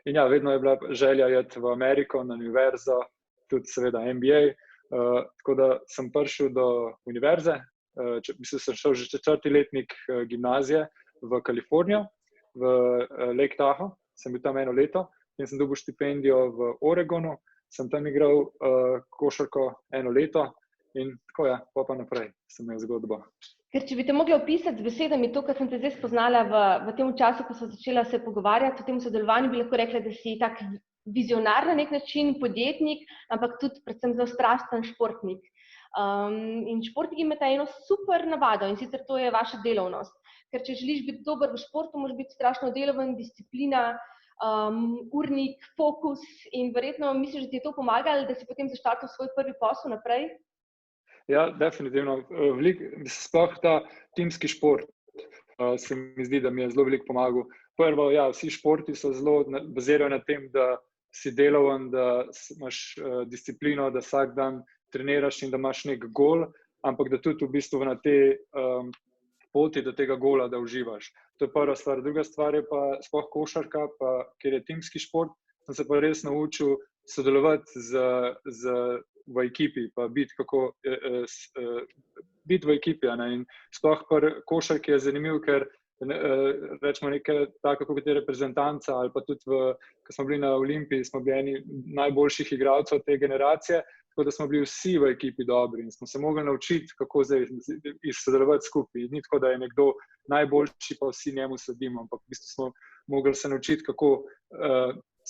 In ja, vedno je bila želja iti v Ameriko na univerzo, tudi seveda MBA, tako da sem prišel do univerze, mislim, sem šel že 4. letnik gimnazije v Kalifornijo, v Lake Tahoe, sem bil tam 1 leto in sem dobil štipendijo v Oregonu, sem tam igral košarko 1 leto in tako ja, pa naprej sem imel zgodbo. Ker če bi te mogla opisati z besedami to, kar sem te zdaj spoznala v tem času, ko smo začela se pogovarjati o tem sodelovanju, bi lahko rekla, da si tak vizionar na nek način, podjetnik, ampak tudi predvsem zelo strasten športnik. In športniki imate eno super navado in sicer to je vaša delovnost. Ker če želiš biti dober v športu, moraš biti strašno deloven, disciplina, urnik, fokus in verjetno misliš, da ti je to pomagalo, da si potem zaštartal svoj prvi posel naprej? Ja, definitivno. Sploh ta timski šport se mi zdi, da mi je zelo veliko pomagal. Prvo, ja, vsi športi so zelo bazirajo na tem, da si deloven, da imaš disciplino, da vsak dan treniraš in da imaš nek gol, ampak da tudi v bistvu na te poti do tega gola, da uživaš. To je prva stvar. Druga stvar je pa sploh košarka, ker je timski šport, sem se pa res naučil sodelovati v ekipi, pa biti v ekipi. In sploh pri košarki je zanimiv, ker rečemo nekaj tako kot je reprezentanca ali pa tudi ko smo bili na Olimpiji, smo bili eni najboljših igralcev te generacije, tako da smo bili vsi v ekipi dobri in smo se mogli naučiti, kako zdaj sodelovati skupaj. Ni tako, da je nekdo najboljši, pa vsi njemu sledimo, ampak v bistvu smo mogli se naučiti, kako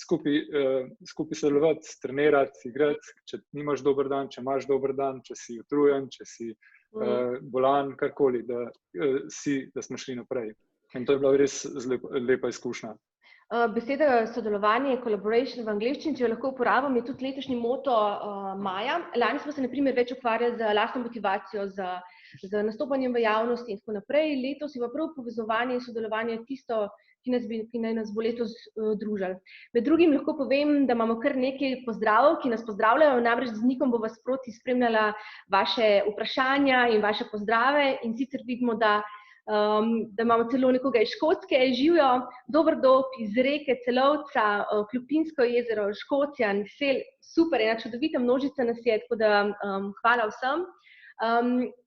skupaj sodelovati, trenirati, igrati, če nimaš dober dan, če imaš dober dan, če si utrujen, če si bolan, karkoli, da smo šli naprej. In to je bila res lepa izkušnja. Beseda sodelovanje, collaboration v angleščini, če jo lahko uporabim, je tudi letošnji moto maja. Lani smo se na primer več ukvarjali z lastno motivacijo, z nastopanjem v javnosti in tako naprej. Letos je pa prav povezovanje in sodelovanje tisto, ki naj nas bo letos družili. Med drugim lahko povem, da imamo kar nekaj pozdravov, ki nas pozdravljajo, namreč z Nikom bova sproti spremljala vaše vprašanja in vaše pozdrave in sicer vidimo, da imamo celo nekoga iz Škotske, živijo, dober dob iz Reke, Celovca, Klupinsko jezero, Škocjan, Sel, super, ena čudovita množica nas je, tako da hvala vsem.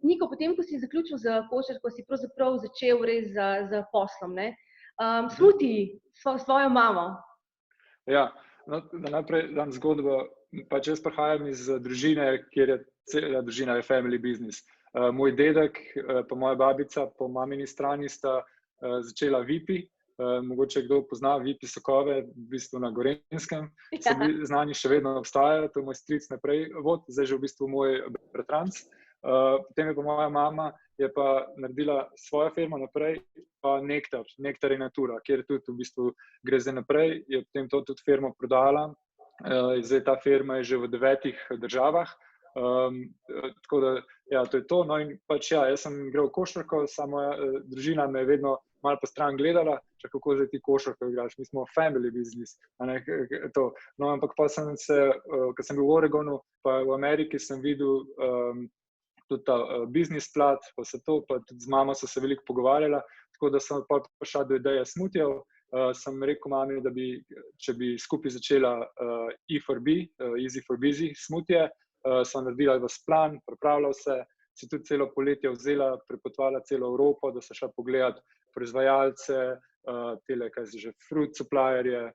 Niko, potem, ko si zaključil z košarko, si pravzaprav začel res z poslom, ne? Smuti s svojo mamo. Ja, da najprej dam zgodbo, pač jaz prihajam iz družine, kjer je cela družina je family business. Moj dedek pa moja babica po mamini strani sta začela Vipi, mogoče kdo pozna Vipi sokove, v bistvu na Gorenjskem, so bili znani, še vedno obstajajo, to je moj stric naprej vod, zdaj že v bistvu moj bratranc. Potem je pa moja mama je pa naredila svojo firmo naprej, pa Nektar in Natura, kjer tudi v bistvu gre zdaj naprej, je potem to tudi firmo prodala, zdaj ta firma je že v 9 državah, tako da, ja, to je to, no in pač ja, jaz sem igral košarko, samo družina me je vedno malo po stran gledala, če kako zdaj ti košarko igraš, mi smo family business, to, no ampak pa sem se, ko sem bil v Oregonu, pa v Ameriki sem videl tudi ta biznis plat, pa se to, pa tudi z mamo so se veliko pogovarjala, tako da sem pa prišla do ideje smutijev, sem rekel mami, da bi, če bi skupaj začela E4B, Easy for Busy smutije, sem naredila vas plan, pripravila se tudi celo poletje vzela, prepotovala celo Evropo, da se šla pogledati proizvajalce, tele, kaj se že, fruit supplierje,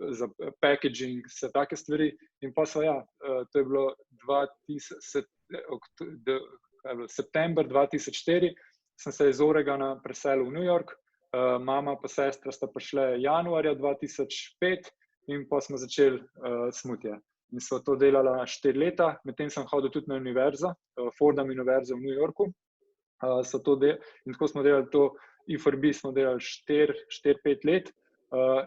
za packaging, vse take stvari. In pa so, ja, to je bilo september 2004, sem se iz Oregona preselil v New York, mama pa sestra sta prišle januarja 2005 in pa smo začeli smutije. In so to delala 4 leta, medtem sem hodil tudi na univerzo, Fordham univerzo v New Yorku. In tako smo delali to, E4B smo delali 4-5 let.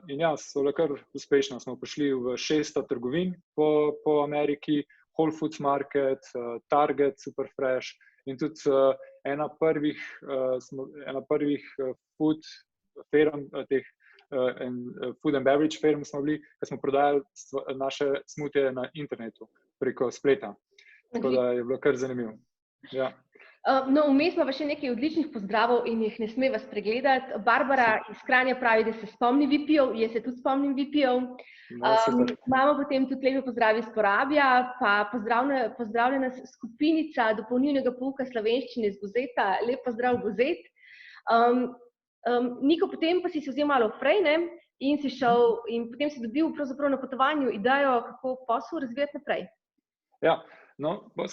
In ja, so bila kar uspešna. Smo prišli v 600 trgovin po Ameriki, Whole Foods Market, Target, Superfresh in tudi ena prvih food firm, teh food and beverage firm smo bili, ker smo prodajali naše smutije na internetu preko spleta. Tako da je bilo kar zanimivo. Ja. No, vmes imamo še nekaj odličnih pozdravov in jih ne smeva spregledati. Barbara iz Kranja pravi, da se spomni VP-ov, jaz se tudi spomnim VP-ov. No, super. Imamo potem tudi lepe pozdravi iz Porabja, pa pozdravljena skupinica dopolnilnega pouka slovenščine iz Buzeta. Lep pozdrav, Buzet. Niko, potem pa si se vzel malo prej, ne? In si šel in potem si dobil pravzaprav na potovanju idejo, kako posel razvijati naprej. Ja, no, pa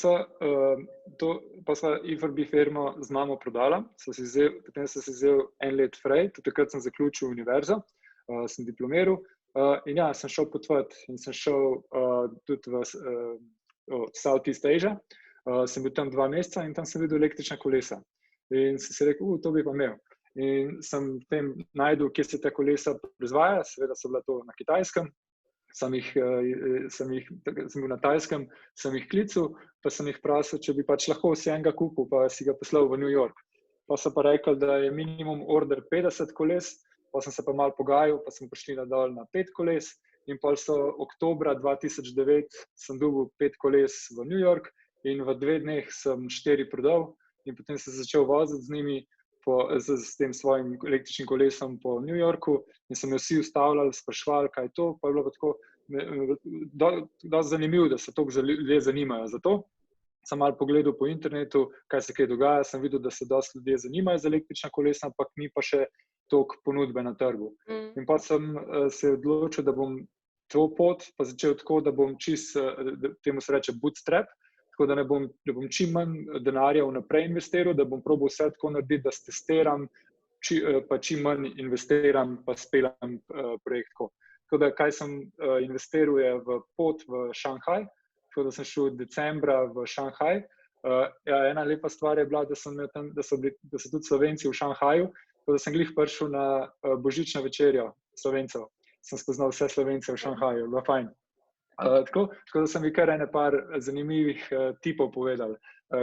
sva IFRB firmo z mamo prodala, potem sem si vzel en let prej, tudi takrat sem zaključil univerzo, sem diplomiral in ja, sem šel potovati in sem šel tudi v Southeast Asia, sem bil tam 2 meseca in tam sem videl električna kolesa in sem si rekel, to bi pa imel. In sem tem najdel, kje se te kolesa proizvaja, seveda so bila to na Kitajskem, sem bil na Tajskem, sem jih klical, pa sem jih prosil, če bi pač lahko si enega kupil, pa si ga poslal v New York. Pa so pa rekli, da je minimum order 50 koles, pa sem se pa malo pogajal, pa smo prišli nadol na 5 koles in pa so oktobra 2009 sem dobil 5 koles v New York in v 2 dneh sem 4 prodal in potem sem začel voziti z njimi s tem svojim električnim kolesom po New Yorku in so me vsi ustavljali, sprašvali, kaj je to, pa je bilo tako dosti zanimivo, da se toliko ljudje zanimajo za to. Sem malo pogledal po internetu, kaj se kaj dogaja, sem videl, da se dosti ljudje zanimajo za električna kolesa, ampak ni pa še toliko ponudbe na trgu. In pa sem se odločil, da bom to pot pa začel tako, da bom temu se reče bootstrap, tako da bom čim manj denarja vnaprej investiral, da bom probal vse tako narediti, da testiram, pa čim manj investiram, pa spelam projekt tako. Tako da, kaj sem investiral je v pot v Šanghaj, tako da sem šel decembra v Šanghaj. Ja, ena lepa stvar je bila, da so tudi Slovenci v Šanghaju, tako da sem glih prišel na božično večerjo Slovencev. Sem spoznal vse Slovence v Šanghaju, bilo fajn. Tako da sem mi kar par zanimivih tipov povedal,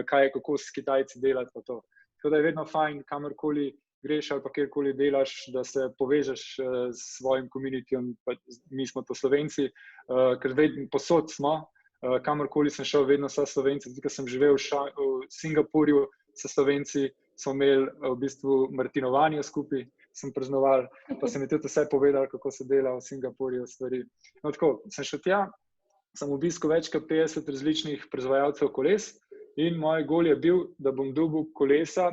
kako s Kitajci delati pa to. Tako da je vedno fajn, kamorkoli greš ali pa kjerkoli delaš, da se povežeš s svojim communityjem, pa mi smo to Slovenci, ker vedno posod smo, kamorkoli sem šel, vedno so Slovenci, tudi ko sem živel v Singapurju, so Slovenci, smo imeli v bistvu martinovanje skupaj, sem praznoval, pa sem mi tudi vse povedal, kako se dela v Singapurju stvari. No tako, sem šel tja, sem obiskal več kot 50 različnih proizvajalcev koles in moj gol je bil, da bom dobil kolesa,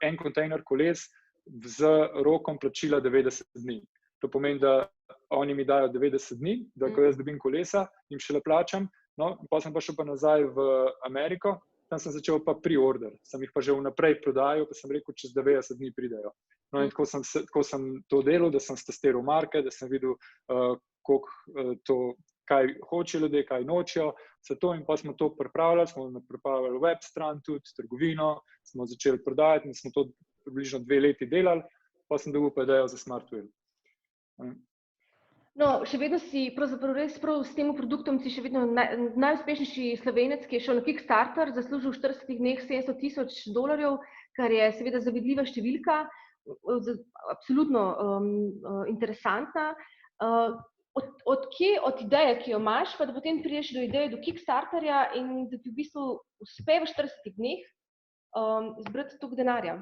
en kontejner koles z rokom plačila 90 dni. To pomeni, da oni mi dajo 90 dni, da ko jaz dobim kolesa, jim šele plačam, no, pa sem pa šel pa nazaj v Ameriko, tam sem začel pa pre-order, sem jih pa že vnaprej prodajal, pa sem rekel, čez 90 dni pridejo. No in tako sem to delal, da sem testiral marke, da sem videl, kaj hoče ljudje, kaj nočejo, vse to in pa smo to pripravljali, smo pripravljali web stran tudi, trgovino, smo začeli prodajati in smo to približno 2 leti delali, pa sem dobil pa idejo za Smartwheel. No, še vedno si pravzaprav res prav s tem produktom si še vedno najuspešnejši Slovenec, ki je šel na Kickstarter, zaslužil v 40 dneh $700,000, kar je seveda zavidljiva številka, absolutno interesantna. Od ideje, ki jo imaš, pa da potem prideš do ideje do Kickstarterja in da ti v bistvu uspe v 40 dneh zbrati toliko denarja?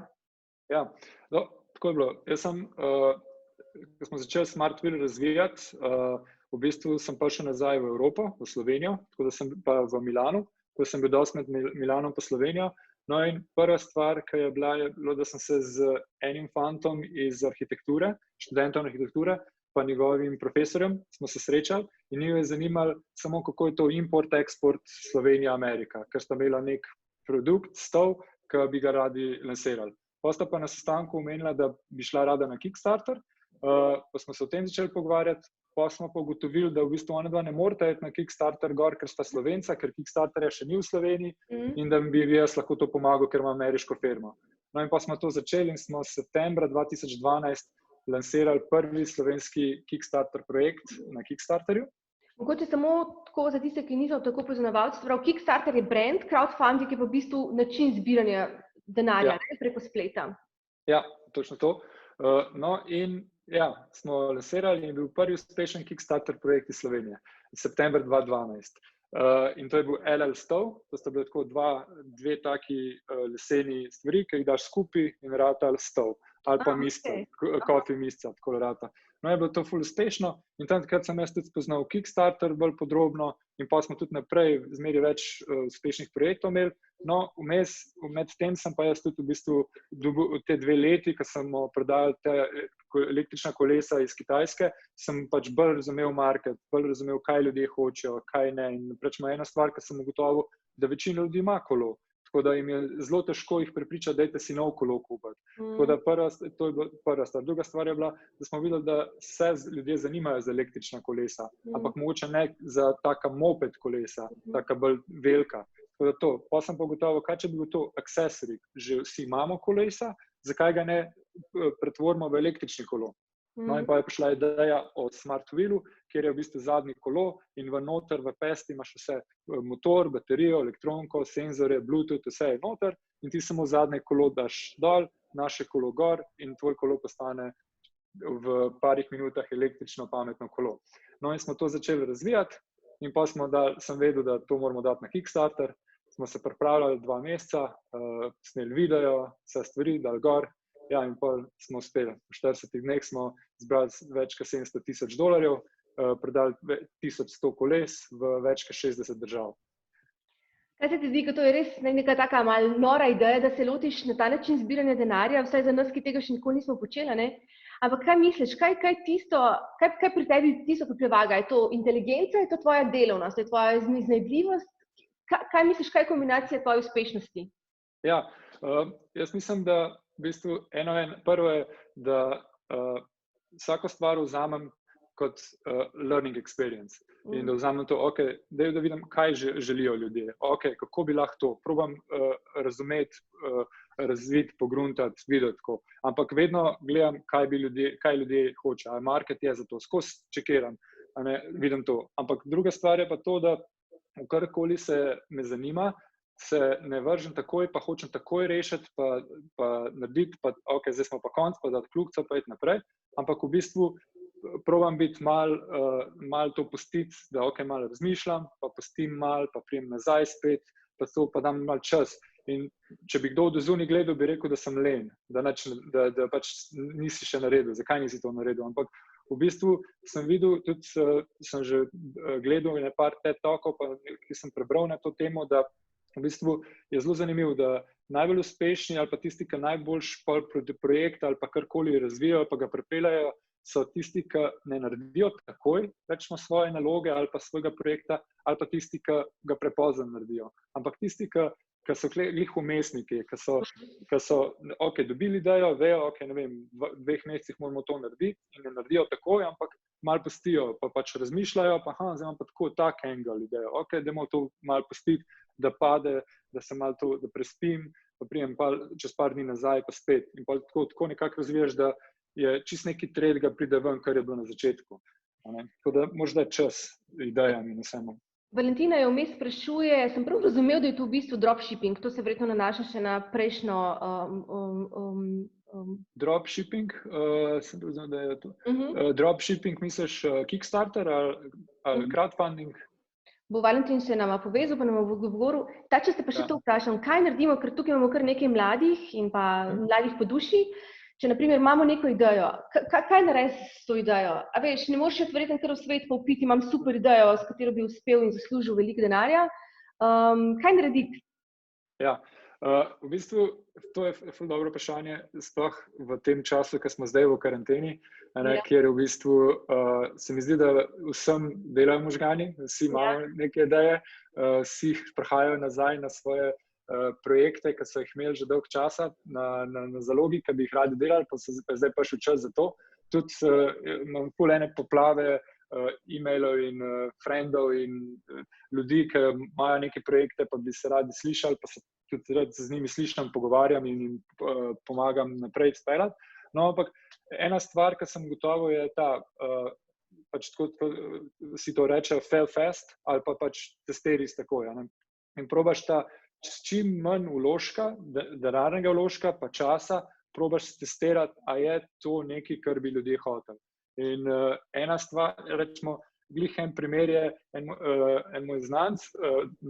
Ja, no, tako je bilo. Jaz sem, ko smo začeli Smartwheel razvijati, v bistvu sem prišel nazaj v Evropo, v Slovenijo, tako da sem pa v Milanu, ko sem bil dosti med Milanom pa Slovenijo. No in prva stvar, ki je bilo, da sem se z enim fantom iz arhitekture, študentom arhitekture, pa njegovim profesorjem smo se srečali in njih je zanimalo samo, kako je to import-export Slovenija-Amerika, ker sta imela nek produkt, stol, ki bi ga radi lansirali. Pa sta pa na sestanku omenila, da bi šla rada na Kickstarter, pa smo se o tem začeli pogovarjati, pa smo pa ugotovili, da v bistvu ona dva ne morata iti na Kickstarter gor, ker sta Slovenca, ker Kickstarterja še ni v Sloveniji in da bi jaz lahko to pomagal, ker imam ameriško firmo. No in pa smo to začeli in smo septembra 2012 lansirali prvi slovenski Kickstarter projekt na Kickstarterju. Mogoče samo tako za tiste, ki niso tako poznavalci, Kickstarter je brand, crowdfunding je pa v bistvu način zbiranja denarja preko spleta. Ja, točno to. No in ja, smo lansirali in je bil prvi uspešen Kickstarter projekt iz Slovenije, september 2012. In to je bil LL stol, to sta bili tako dve taki leseni stvari, ki jih daš skupaj in rata stol. Ali pa misca, coffee misca, tako rata. No, je bilo to ful uspešno in takrat sem jaz tudi spoznal Kickstarter bolj podrobno in pa smo tudi naprej zmeri več uspešnih projektov imeli. No, med tem sem pa jaz tudi v bistvu dobil te 2 leti, ko sem prodajal te električna kolesa iz Kitajske, sem pač bolj razumel market, bolj razumel, kaj ljudje hočejo, kaj ne. In rečemo, ena stvar, ki sem ugotovil, da večina ljudi ima kolo. Tako da jim je zelo težko jih prepričati, dajte si nov kolo kupiti. Tako da to je bila prva stvar. Druga stvar je bila, da smo videli, da se ljudje zanimajo za električna kolesa, ampak mogoče ne za taka moped kolesa, taka bolj velika. Tako da to. Pa sem pa ugotovil, kaj če bi bil to accessory, že vsi imamo kolesa, zakaj ga ne pretvorimo v električni kolo. No in pa je prišla ideja o Smart Wheelu, kjer je v bistvu zadnji kolo in noter v pesti imaš vse motor, baterijo, elektronko, senzore, Bluetooth, vse je noter in ti samo zadnje kolo daš dol, naše kolo gor in tvoj kolo postane v parih minutah električno pametno kolo. No in smo to začeli razvijati in pa sem vedel, da to moramo dati na Kickstarter. Smo se pripravljali 2 meseca, sneli video, vse stvari, dali gor. Ja, in pa smo uspeli. V 40 dneh smo zbrali več kot $700,000, prodali 1100 koles v več kot 60 držav. Kaj se ti zdi, to je res neka taka malo nora ideja, da se lotiš na ta način zbiranja denarja, vsaj za nas, ki tega še nikoli nismo počeli, ne? Ampak kaj misliš, kaj pri tebi tisto, ki prevaga? Je to inteligenca, je to tvoja delovnost, je tvoja iznajdljivost? Kaj misliš, kaj je kombinacija tvoje uspešnosti? Ja, jaz mislim, da v bistvu prvo je, da vsako stvar vzamem kot learning experience in da vzamem to, da vidim, kaj želijo ljudje, kako bi lahko to, probam razumeti, razviti, pogruntati, videti tako. Ampak vedno gledam, kaj ljudje hoče, ali market je za to, skozi čekiram, vidim to. Ampak druga stvar je pa to, da v karkoli se me zanima, se ne vržem takoj, pa hočem takoj rešiti, pa narediti, pa zdaj smo pa konc, pa dati kljukico, pa iti naprej. Ampak v bistvu probam biti malo to pustiti, da malo razmišljam, pa pustim malo, pa prijem nazaj spet, pa dam malo čas. In če bi kdo od zunaj gledal, bi rekel, da sem len, da pač nisi še naredil, zakaj nisi to naredil. Ampak v bistvu sem videl, tudi sem že gledal nekaj TED Talkov, ki sem prebral na to temo, da v bistvu je zelo zanimivo, da najbolj uspešni ali pa tisti, ki najboljši projekt ali pa karkoli razvijajo, pa ga pripeljajo, so tisti, ki ne naredijo takoj, rečemo, svoje naloge ali pa svojega projekta, ali pa tisti, ki ga prepozno naredijo. Ampak tisti, ki so glih vmesniki, ki so dobili idejo, vejo, ne vem, v 2 mesecih moramo to narediti in ne naredijo takoj, ampak malo pustijo, pa pač razmišljajo, pa zdaj imam pa tako tak angle idejo, dajmo to malo pustiti, da pade, da se malo to, da prespim, pa prijem pa čez par dni nazaj, pa spet. In pa tako nekako razvijaš, da je čist neki tretjega pride ven, kar je bilo na začetku. Tako da možda je čas idejam in vsemu. Valentina je vmes sprašuje, sem prav razumel, da je to v bistvu dropshipping, to se verjetno nanaša še na prejšnjo... Dropshipping, sem razumel, da je to. Dropshipping misliš Kickstarter ali crowdfunding? Bo Valentin se nama povezal, pa nam bo govoril. Če ste pa še to vprašam, kaj naredimo, ker tukaj imamo kar nekaj mladih in pa mladih po duši. Če, na primer, imamo neko idejo, kaj narediti s to idejo? A veš, ne moreš verjetno kar v svet popiti, imam super idejo, s katero bi uspel in zaslužil veliko denarja. Kaj narediti? Ja, v bistvu to je ful dobro vprašanje, sploh v tem času, ko smo zdaj v karanteni, kjer v bistvu se mi zdi, da vsem delajo možgani, vsi imamo neke ideje, vsi prihajajo nazaj na svoje projekte, ki so jih imeli že dolg časa na zalogi, ki bi jih radi delali, pa zdaj pa še čas za to. Tudi imam ful ene poplave e-mailov in friendov in ljudi, ki imajo neke projekte, pa bi se radi slišali, pa se tudi rad z njimi slišam, pogovarjam in jim pomagam naprej speljati. No, ampak ena stvar, ki sem gotovo, je ta, pač tako si to reče, fail fast, ali pa pač testiriš takoj. In probaš s čim manj vložka, denarnega vložka, pa časa, probaš testirati, a je to nekaj, kar bi ljudje hoteli. In ena stvar, rečemo, glih en primer je, en moj znanc,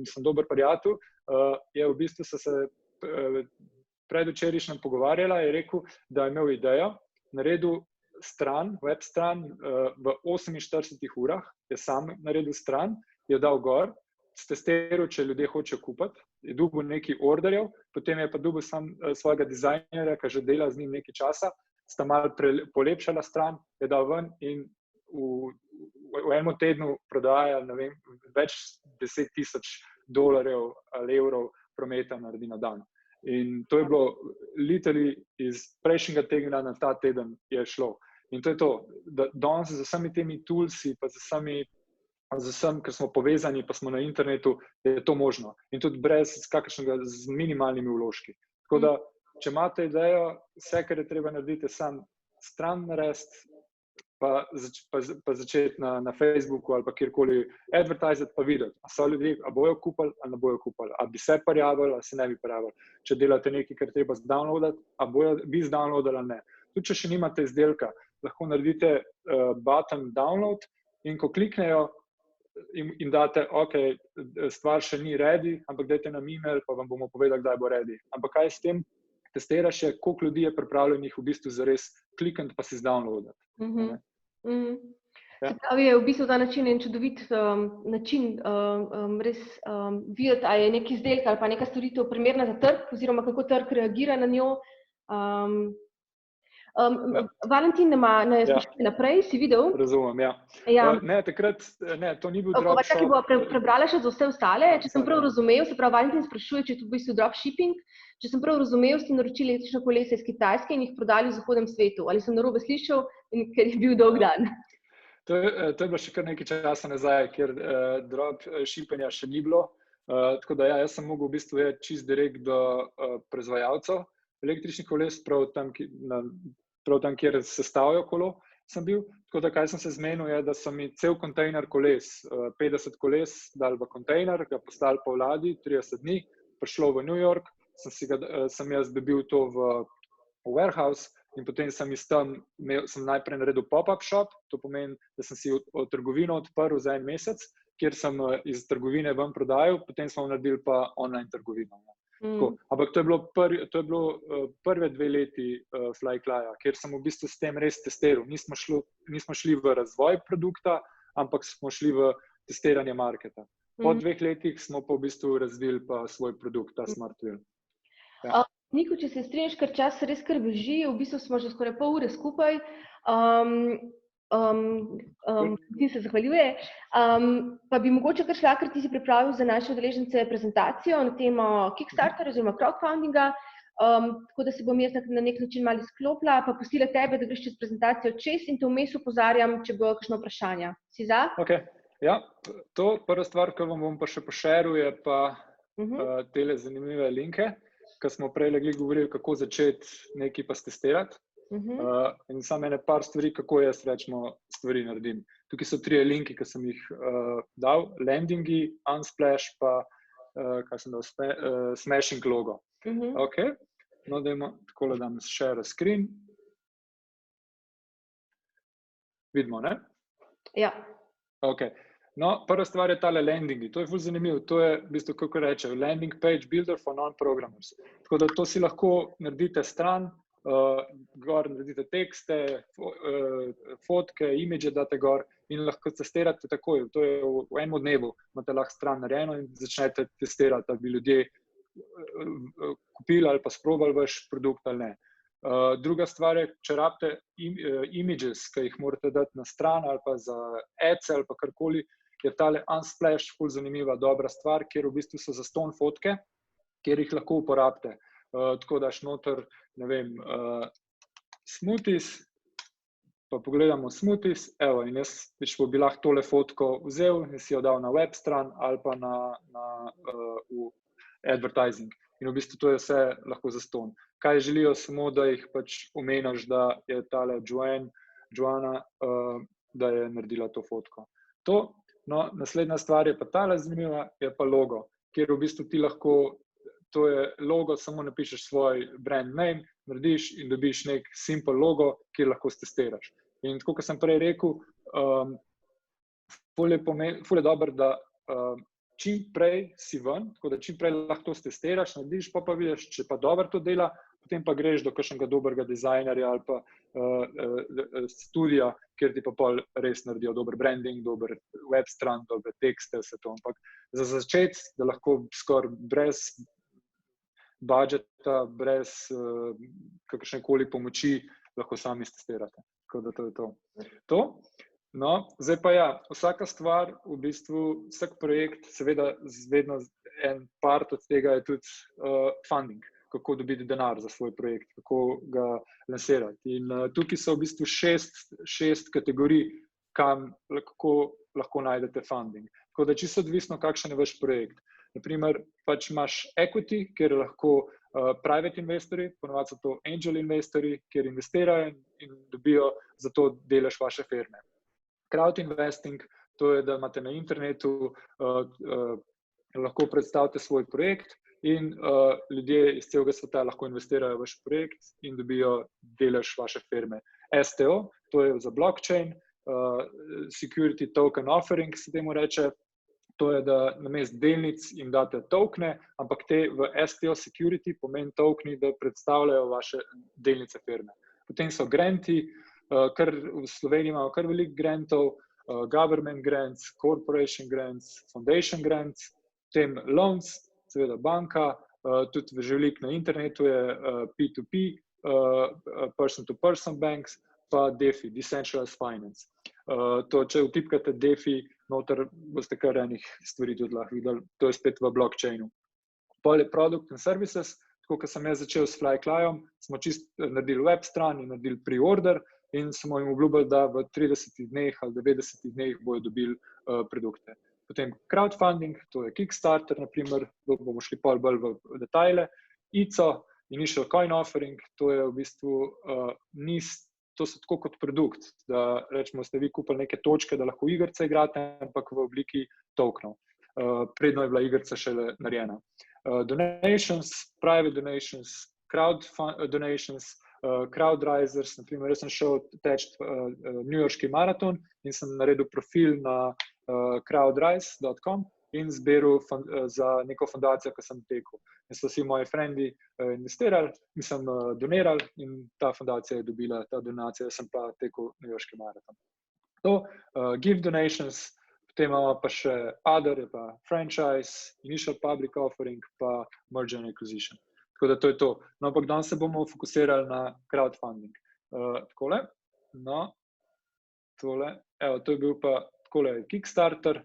sem dober prijatelj, je v bistvu so se predvčerajšnjem pogovarjala, je rekel, da je imel idejo, naredil web stran v 48 urah, je sam naredil stran, je dal gor, stestiral, če ljudje hočejo kupiti, je dobil nekaj orderjev, potem je pa dobil sam svojega dizajnerja, ki že dela z njim nekaj časa, sta malo polepšala stran, je dal ven in v enem tednu prodaja, ne vem, več $10,000 ali evrov prometa naredi na dan. In to je bilo literally iz prejšnjega tedna na ta teden je šlo. In to je to, da danes z vsemi temi toolsi, pa z vsem, ker smo povezani, pa smo na internetu, je to možno. In tudi brez kakršnega, z minimalnimi vložki. Tako da, če imate idejo, vse, kar je treba narediti, sam stran narediti, pa začeti na Facebooku ali pa kjerkoli advertisati, pa videti, a so ljudje, a bojo kupili ali ne bojo kupili, a bi se prijavili ali se ne bi prijavili. Če delate nekaj, kar treba zdownloadati, a bi zdownloadali ali ne. Tudi, če še nimate izdelka, lahko naredite button download in ko kliknejo in date, ok, stvar še ni ready, ampak dajte nam email, pa vam bomo povedali, kdaj bo ready. Ampak kaj s tem? Testiraš je, koliko ljudi je pripravljenih v bistvu zares klikniti pa si zdownloadati. Se pravi, je v bistvu ta način en čudovit način res videti, ali je nek izdelek ali pa neka storitev primerna za trg, oziroma kako trg reagira na njo. Valentin me je sprašal naprej, si videl? Razumem, ja. Ne, takrat, to ni bil dropship. Tako bo prebrala še za vse ostale. Če sem prav razumel, se pravi, Valentin sprašuje, če je to v bistvu dropshipping. Če sem prav razumel, ste naročili električno kolesa iz Kitajske in jih prodali v zahodnem svetu. Ali sem narobe slišal, ker je bil dolg dan? To je bilo še kar nekaj časa nazaj, ker dropshippinga še ni bilo. Tako da jaz sem mogel v bistvu čist direkt do proizvajalcev električnih koles, prav tam, kjer sestavljajo kolo, sem bil. Tako da, kaj sem se zmenil, je, da so mi cel kontejner koles, 50 koles, dali v kontejner, ga poslali po vladi, 30 dni, prišlo v New York, sem jaz dobil to v warehouse in potem sem najprej naredil pop-up shop, to pomeni, da sem si trgovino odprl za en mesec, kjer sem iz trgovine ven prodajal, potem smo naredili pa online trgovino. Ampak to je bilo prve 2 leti Flyklaja, kjer sem v bistvu s tem res testiral. Nismo šli v razvoj produkta, ampak smo šli v testiranje marketa. Po 2 letih smo pa v bistvu razvili pa svoj produkt, ta SmartWheel. Niko, če se strinjaš, ker čas res kar beži, v bistvu smo že skoraj pol ure skupaj. Ti se zahvaljuje. Pa bi mogoče kar šla, ker ti si pripravil za naše udeležence prezentacijo na temo Kickstarter oziroma crowdfundinga, tako da se bom jaz na nek način malo izklopila, pa pustila tebe, da greš čez prezentacijo čez in te vmes opozarjam, če bo kakšno vprašanja. Si za? Ok, ja. To prva stvar, ki vam bom pa še pošeril, je pa tele zanimive linke, ki smo prej govorili, kako začeti nekaj pa stestirati. In samo ene par stvari, kako jaz rečemo stvari naredim. Tukaj so 3 linki, ki sem jih dal, landingi, Unsplash pa kaj sem dal, smashing logo. Ok, no dajmo, takole dam share screen. Vidimo, ne? Ja. Ok, no prva stvar je tale landingi, to je ful zanimivo, to je v bistvu, kako rečejo, landing page builder for non-programmers. Tako da to si lahko naredite stran, gor naredite tekste, fotke, imidže date gor in lahko testirate takoj. To je v enem dnevu, imate lahko stran narejeno in začnete testirati, da bi ljudje kupili ali pa sprobali vaš produkt ali ne. Druga stvar je, če rabite images, ki jih morate dati na stran ali pa za ads ali pa karkoli, je tale Unsplash ful zanimiva, dobra stvar, kjer v bistvu so zastonj fotke, kjer jih lahko uporabite. Tako daš noter, ne vem, smoothies, pa pogledamo smoothies, evo, in jaz bi lahko tole fotko vzel in si jo dal na web stran ali pa v advertising. In v bistvu to je vse lahko zastonj. Kaj želijo samo, da jih pač omeniš, da je tale Joana, da je naredila to fotko. No, naslednja stvar je pa tale zanimiva, je pa logo, kjer v bistvu ti lahko, to je logo, samo napišeš svoj brand name, narediš in dobiš nek simple logo, kjer lahko stestiraš. In tako, kot sem prej rekel, ful je dobro, da čim prej si ven, tako da čim prej lahko to testiraš, narediš, pa vidiš, če pa dobro to dela, potem pa greš do kakšnega dobrega dizajnerja ali pa studija, kjer ti pa pol res naredijo dober branding, dober web stran, dobre tekste, vse to. Ampak za začeti, da lahko skoraj brez budžeta, brez kakršnekoli pomoči, lahko sami testirate. Tako da to je to. No, zdaj pa ja, vsaka stvar, v bistvu vsak projekt, seveda vedno en part od tega je tudi funding, kako dobiti denar za svoj projekt, kako ga lansirati. In tukaj so v bistvu šest kategorij, kako lahko najdete funding. Tako da čisto odvisno, kakšen je vaš projekt. Naprimer, pač imaš equity, kjer lahko private investorji, ponovadi so to angel investorji, kjer investirajo in dobijo za to delež vaše firme. Crowd investing, to je, da imate na internetu, lahko predstavite svoj projekt in ljudje iz celega sveta lahko investirajo v vaš projekt in dobijo delež vaše firme. STO, to je za blockchain, security token offering se temu reče, to je, da namesto delnic jim date tokene, ampak te v STO security pomeni tokeni, da predstavljajo vaše delnice firme. Potem so granti, kar v Sloveniji imamo kar veliko grantov, government grants, corporation grants, foundation grants, potem loans, seveda banka, tudi veliko na internetu je P2P, person-to-person banks, pa DeFi, Decentralized Finance. To, če vtipkate DeFi, noter boste kar enih stvari tudi lahko videli, to je spet v blockchainu. Pol je product and services, tako kot sem jaz začel s Flyclyom, smo čisto naredili web stran in naredili pre-order in smo jim obljubili, da v 30 dneh ali 90 dneh bojo dobili produkte. Potem crowdfunding, to je Kickstarter, naprimer, bomo šli pol bolj v detajle. ICO, Initial Coin Offering, to je v bistvu to so tako kot produkt, da rečemo, ste vi kupili neke točke, da lahko igrice igrate, ampak v obliki tokenov. Predno je bila igrica šele narejena. Donations, private donations, crowd donations, crowdrisers, naprimer, jaz sem šel teči newyorški maraton in sem naredil profil na crowdrise.com in zbiral za neko fundacijo, ki sem tekel. In so vsi moji frendi investirali, donirali in ta fundacija je dobila ta donacija, jaz sem pa tekel newyorški maraton. To, give donations, potem imamo pa še other, pa franchise, initial public offering, pa merger and acquisition. Tako da to je to. No, ampak danes se bomo fokusirali na crowdfunding. Takole, no, tole, evo, to je bil pa takole Kickstarter,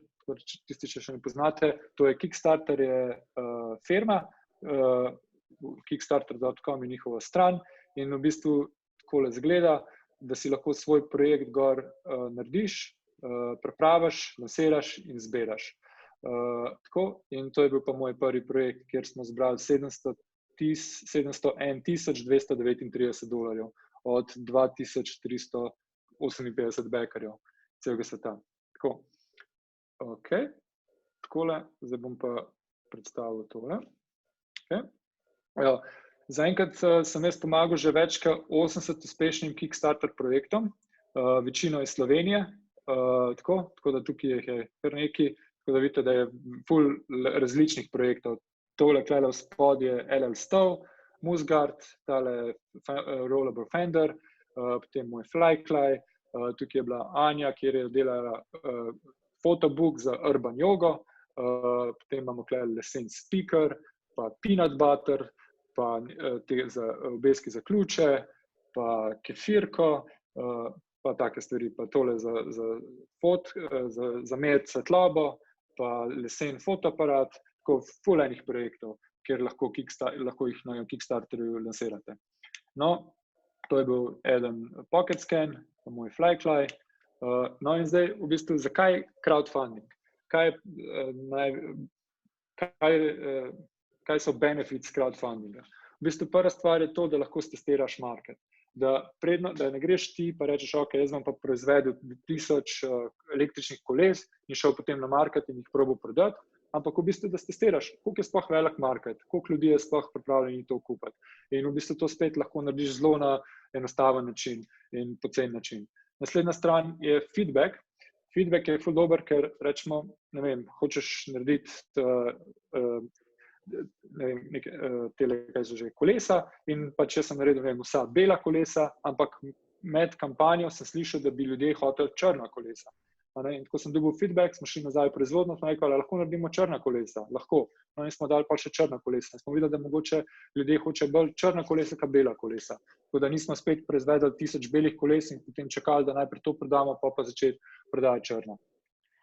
tisti, če še ne poznate, to je Kickstarter, je firma, kickstarter.com je njihova stran in v bistvu takole zgleda, da si lahko svoj projekt gor narediš, pripraviš, lansiraš in zbiraš. Tako, in to je bil pa moj prvi projekt, kjer smo zbrali $701,239 od 2358 backerjev celega sveta. Tako. Ok, takole, zdaj bom pa predstavil tole. Okay. Zaenkrat sem jaz pomagal že več kot 80 uspešnim Kickstarter projektom, večino iz Slovenije, tako da tukaj je kar nekaj, tako da vidite, da je ful različnih projektov. Tole klede v spod je LL Stow, Musgard, tale Rollable Fender, potem moj Flycly, tukaj je bila Anja, kjer je delala fotobook za Urban Yogo, potem imamo klede Lesen Speaker, pa Peanut Butter, pa za obeski za ključe, pa kefirko, pa take stvari, pa tole za meriti svetlobo, pa lesen fotoaparat, tako ful enih projektov, kjer lahko jih na Kickstarterju lansirate. No, to je bil eden Pocket Scan, pa moj Flycly. No in zdaj, v bistvu, zakaj crowdfunding? Kaj so benefits crowdfundinga? V bistvu prva stvar je to, da lahko testiraš market. Da ne greš ti pa rečeš, ok, jaz bom pa proizvedel 1000 električnih koles in šel potem na market in jih probal prodati, ampak v bistvu, da testiraš, koliko je sploh velik market, koliko ljudi je sploh pripravljeni to kupiti. In v bistvu to spet lahko narediš zelo na enostaven način in pocen način. Naslednja stran je feedback. feedback je ful dober, ker rečemo, ne vem, hočeš narediti kaj so že kolesa in pa če sem naredil, ne vem, vsa bela kolesa, ampak med kampanjo sem slišal, da bi ljudje hoteli črna kolesa. In ko sem dobil feedback, smo šli nazaj v proizvodno, smo rekli, lahko naredimo črna kolesa, lahko. In smo dali pa še črna kolesa. Smo videli, da mogoče ljudje hoče bolj črna kolesa, kot bela kolesa. Tako da nismo spet proizvedli 1000 belih koles in potem čakali, da najprej to prodamo, pa začeti prodajati črna.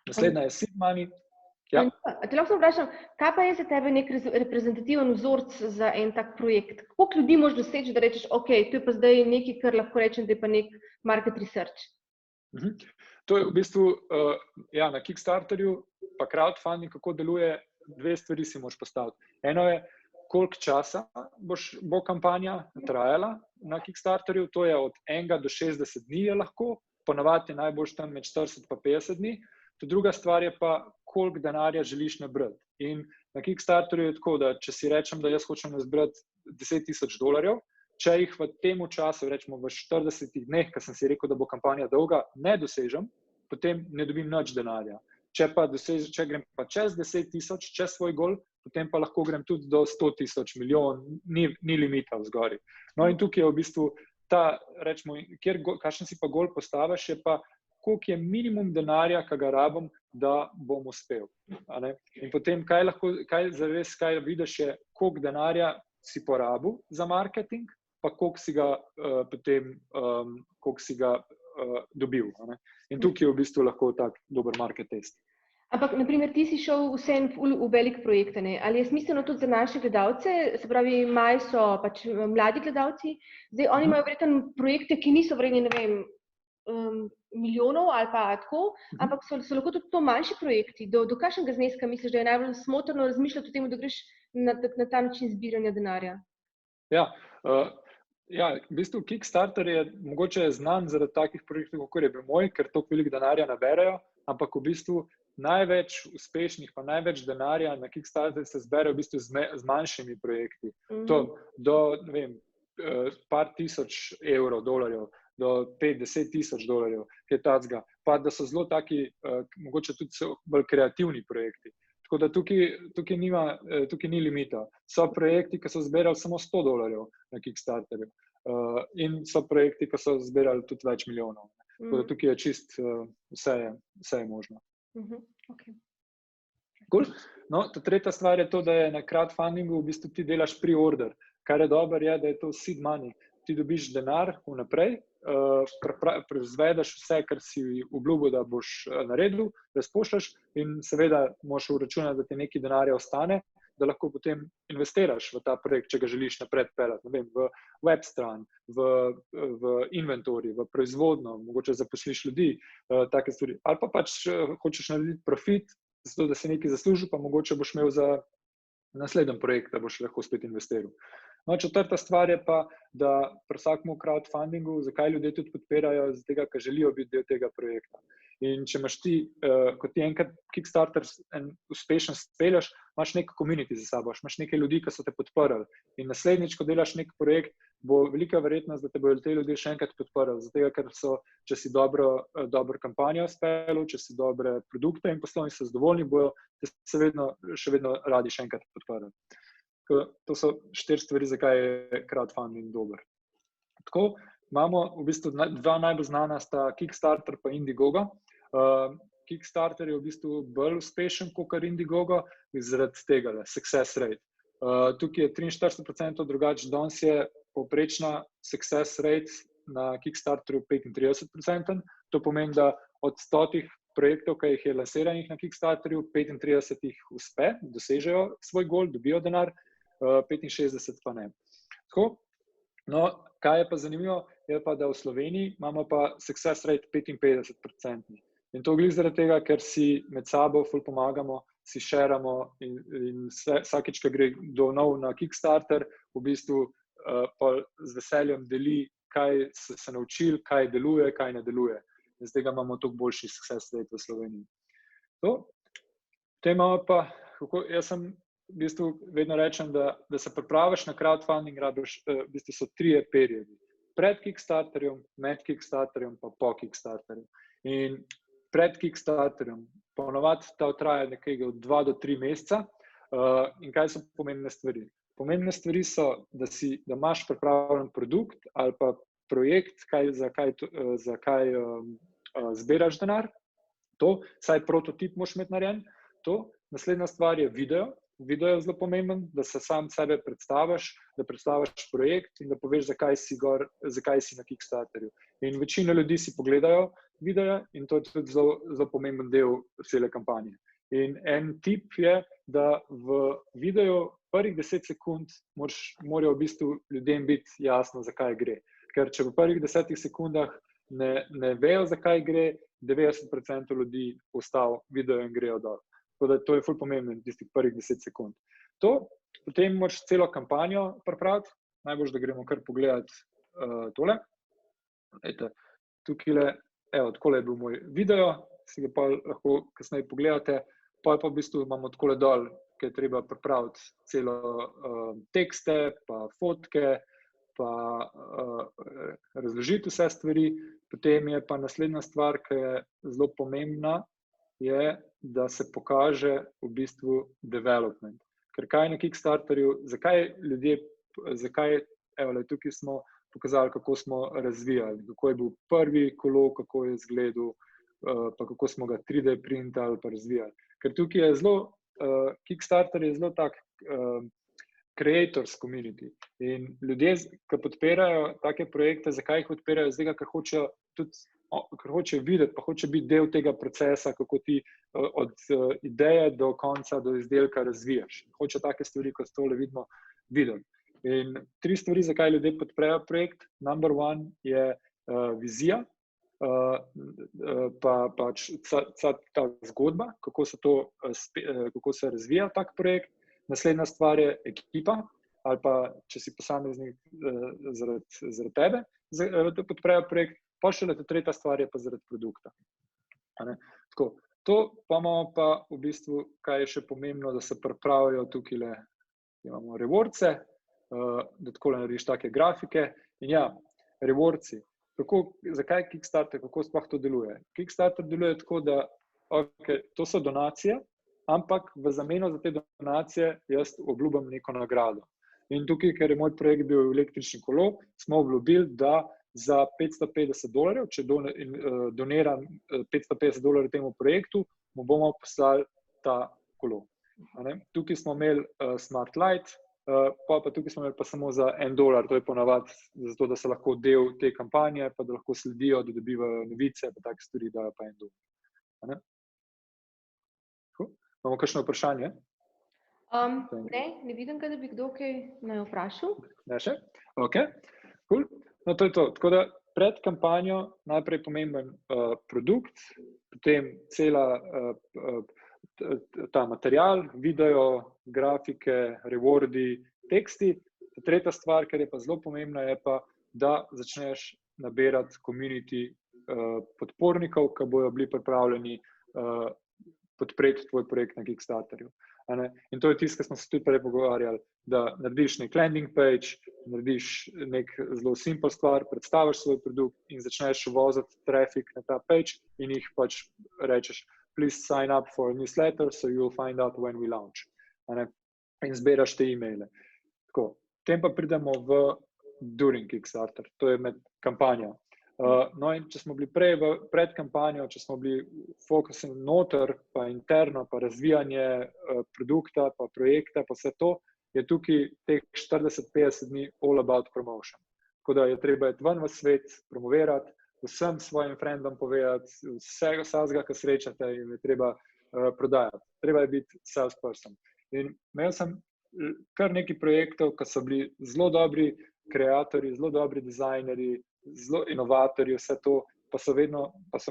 Naslednja je seed money. Ja. Te lahko vprašam, kaj pa je za tebe nek reprezentativen vzorec za en tak projekt? Koliko ljudi moraš doseči, da rečeš, ok, to je pa zdaj nekaj, kar lahko rečem, da je pa nek market research? To je v bistvu na Kickstarterju, pa crowdfunding, kako deluje, dve stvari si moraš postaviti. Eno je, koliko časa bo kampanja trajala na Kickstarterju, to je od 1 do 60 dni je lahko, ponavadi je najboljš tam med 40 pa 50 dni. Druga stvar je pa, koliko denarja želiš nabrati. In na Kickstarterju je tako, da če si rečem, da jaz hočem zbrati $10,000, če jih v tem času, rečemo v 40 dneh, ker sem si rekel, da bo kampanja dolga, ne dosežem, potem ne dobim nič denarja. Če grem pa čez 10,000, čez svoj gol, potem pa lahko grem tudi do 100,000, milijon, ni limita vzgori. No in tukaj je v bistvu ta, rečemo, kakšen si pa gol postaviš, je pa, koliko je minimum denarja, ki ga rabim, da bom uspel. In potem, kaj vidiš, je, koliko denarja si porabil za marketing, pa koliko si ga potem dobil. In tukaj je v bistvu lahko tak dober market test. Ampak, naprimer, ti si šel vseeno v velik projekt, ali je smiselno tudi za naše gledalce, se pravi, maj so pač mladi gledalci, zdaj oni imajo verjetno projekte, ki niso vredni, ne vem, milijonov ali pa tako, ampak so lahko tudi to manjši projekti. Do kakšnega zneska misliš, da je najbolj smotrno razmišljati o tem, da greš na ta način zbiranja denarja? Ja, v bistvu Kickstarter je mogoče znan zaradi takih projektov, kot je bil moj, ker toliko veliko denarja naberajo, ampak v bistvu največ uspešnih, pa največ denarja na Kickstarter se zbere v bistvu z manjšimi projekti. To do, ne vem, par tisoč evrov, dolarjev, do 5-10 tisoč dolarjev, kaj tacga. Pa da so zelo taki, mogoče tudi bolj kreativni projekti. Tako da tukaj ni limita. So projekti, ki so zbirali samo $100 na Kickstarterju in so projekti, ki so zbirali tudi več milijonov. Tako da tukaj je čist vse je možno. Okay. Cool. No, ta tretja stvar je to, da je na crowdfundingu v bistvu ti delaš pre-order. Kar je dobro je, da je to seed money. Ti dobiš denar vnaprej, proizvedeš vse, kar si obljubil, da boš naredil, razpošljaš in seveda moraš uračunati, da ti nekaj denarja ostane, da lahko potem investiraš v ta projekt, če ga želiš naprej peljati, ne vem, v web stran, v inventorij, v proizvodno, mogoče zaposliš ljudi, take stvari. Ali pa pač hočeš narediti profit, zato da si nekaj zaslužil, pa mogoče boš imel za naslednji projekt, da boš lahko spet investiral. No, četrta stvar je pa, da pri vsakemu crowdfundingu, zakaj ljudje tudi podpirajo, zato ker želijo biti del tega projekta. In če imaš ti, kot ti enkrat Kickstarter uspešno spelješ, imaš nek community za sabo, imaš nekaj ljudi, ki so te podprli. In naslednjič, ko delaš nek projekt, bo velika verjetnost, da te bodo te ljudje še enkrat podprli. Zato, ker so, če si dobro kampanjo speljal, če si dobre produkte in poslovni so zadovoljni, bojo te še vedno radi še enkrat podprli. To so 4 stvari, zakaj je crowdfunding dober. Tako, imamo v bistvu 2 najbolj znana sta Kickstarter pa Indiegogo. Kickstarter je v bistvu bolj uspešen kot Indiegogo zaradi tega, success rate. Tukaj je 43% drugače, danes je povprečna success rate na Kickstarterju 35%. To pomeni, da od 100 projektov, ki jih je lansiranih na Kickstarterju, 35 jih uspe, dosežejo svoj gol, dobijo denar, 65 pa ne. Tako, no, kaj je pa zanimivo, je pa, da v Sloveniji imamo pa success rate 55%. In to glih zaradi tega, ker si med sabo ful pomagamo, si šeramo in vsakič, ko gre do nov na Kickstarter, v bistvu pa z veseljem deli, kaj so se naučili, kaj deluje, kaj ne deluje. In z tega imamo toliko boljši success rate v Sloveniji. Potem imamo pa, jaz sem v bistvu vedno rečem, da se pripraviš na crowdfunding, v bistvu so 3 periodi. Pred Kickstarterjem, med Kickstarterjem pa po Kickstarterju. In pred Kickstarterjem, ponovadi ta traja nekaj od 2 do 3 meseca. In kaj so pomembne stvari? Pomembne stvari so, da imaš pripravljen produkt ali pa projekt, za kaj zbiraš denar. To, saj prototip moraš imeti narejen. To. Naslednja stvar je video. Video je zelo pomemben, da se sam sebe predstaviš, da predstaviš projekt in da poveš, zakaj si na Kickstarterju. In večina ljudi si pogledajo video in to je tudi zelo pomemben del cele kampanje. In en tip je, da v videu prvih 10 sekund morajo v bistvu ljudem biti jasno, zakaj gre. Ker če v prvih 10 sekundah ne vejo, zakaj gre, 90% ljudi ustavi video in grejo dol. Tako da to je ful pomembno, tistih prvih 10 sekund. Potem moraš celo kampanjo pripraviti. Najbolj, da gremo kar pogledati tole. Ejte, tukajle, evo, takole je bil moj video, si ga pa lahko kasneje pogledate. Pa v bistvu imamo takole dol, ki je treba pripraviti celo tekste, pa fotke, pa razložiti vse stvari. Potem je pa naslednja stvar, ki je zelo pomembna, je, da se pokaže v bistvu development. Ker kaj na Kickstarterju, evo, tukaj smo pokazali, kako smo razvijali, kako je bil prvi kolo, kako je izgledal, pa kako smo ga 3D printali pa razvijali. Ker tukaj je Kickstarter je zelo tak creators community. In ljudje, ki podpirajo take projekte, zakaj jih podpirajo? Zdaj, ker hočejo videti, pa hočejo biti del tega procesa, kako ti od ideje do konca, do izdelka razvijaš. Hočejo take stvari, kot tole vidimo, videti. In 3 stvari, zakaj ljudje podprejo projekt. Number 1 je vizija, pa ta zgodba, kako se razvija tak projekt. Naslednja stvar je ekipa, ali pa če si posameznik zaradi tebe, da podprejo projekt. Pa šele tretja stvar je pa zaradi produkta. Tako, to pa imamo pa v bistvu, kaj je še pomembno, da se pripravijo tukajle, imamo rewardse, da takole narediš take grafike. In ja, rewardsi. Zakaj Kickstarter, kako sploh to deluje? Kickstarter deluje tako, da to so donacije, ampak v zameno za te donacije jaz obljubim neko nagrado. In tukaj, ker je moj projekt bil električni kolo, smo obljubili, da za $550, če doniram $550 temu projektu, mu bomo poslali ta kolo. Tukaj smo imeli Smart Light, pa tukaj smo imeli pa samo za $1, to je ponavadi zato, da se lahko del te kampanje, pa da lahko sledijo, da dobivajo novice, pa take stvari, da pa $1. Imamo kakšno vprašanje? Ne vidim, da bi kdo kaj naj vprašal. Ne še? Ok, cool. No, to je to. Tako da pred kampanjo najprej pomemben produkt, potem ta material, video, grafike, rewardi, teksti. Tretja stvar, kar je pa zelo pomembna, je pa, da začneš nabirati community podpornikov, ki bojo bili pripravljeni podpreti tvoj projekt na Kickstarterju. In to je tisto, kar smo se tudi prej pogovarjali, da narediš nek landing page, narediš nek zelo simple stvar, predstaviš svoj produkt in začneš voziti traffic na ta page in jih pač rečeš, please sign up for a newsletter, so you'll find out when we launch. In zbiraš te e-maile. Tako, potem pa pridemo during Kickstarter, to je med kampanjo. No in če smo bili pred kampanjo, če smo bili fokusni noter, pa interno, pa razvijanje produkta, pa projekta, pa vse to, je tukaj teh 40-50 dni all about promotion. Tako da je treba iti ven v svet, promovirati, vsem svojim friendom povedati, vsega, ki srečate in je treba prodajati. Treba je biti salesperson. In imel sem kar nekaj projektov, ki so bili zelo dobri kreatorji, zelo dobri dizajnerji, zelo inovatorji, vse to, pa so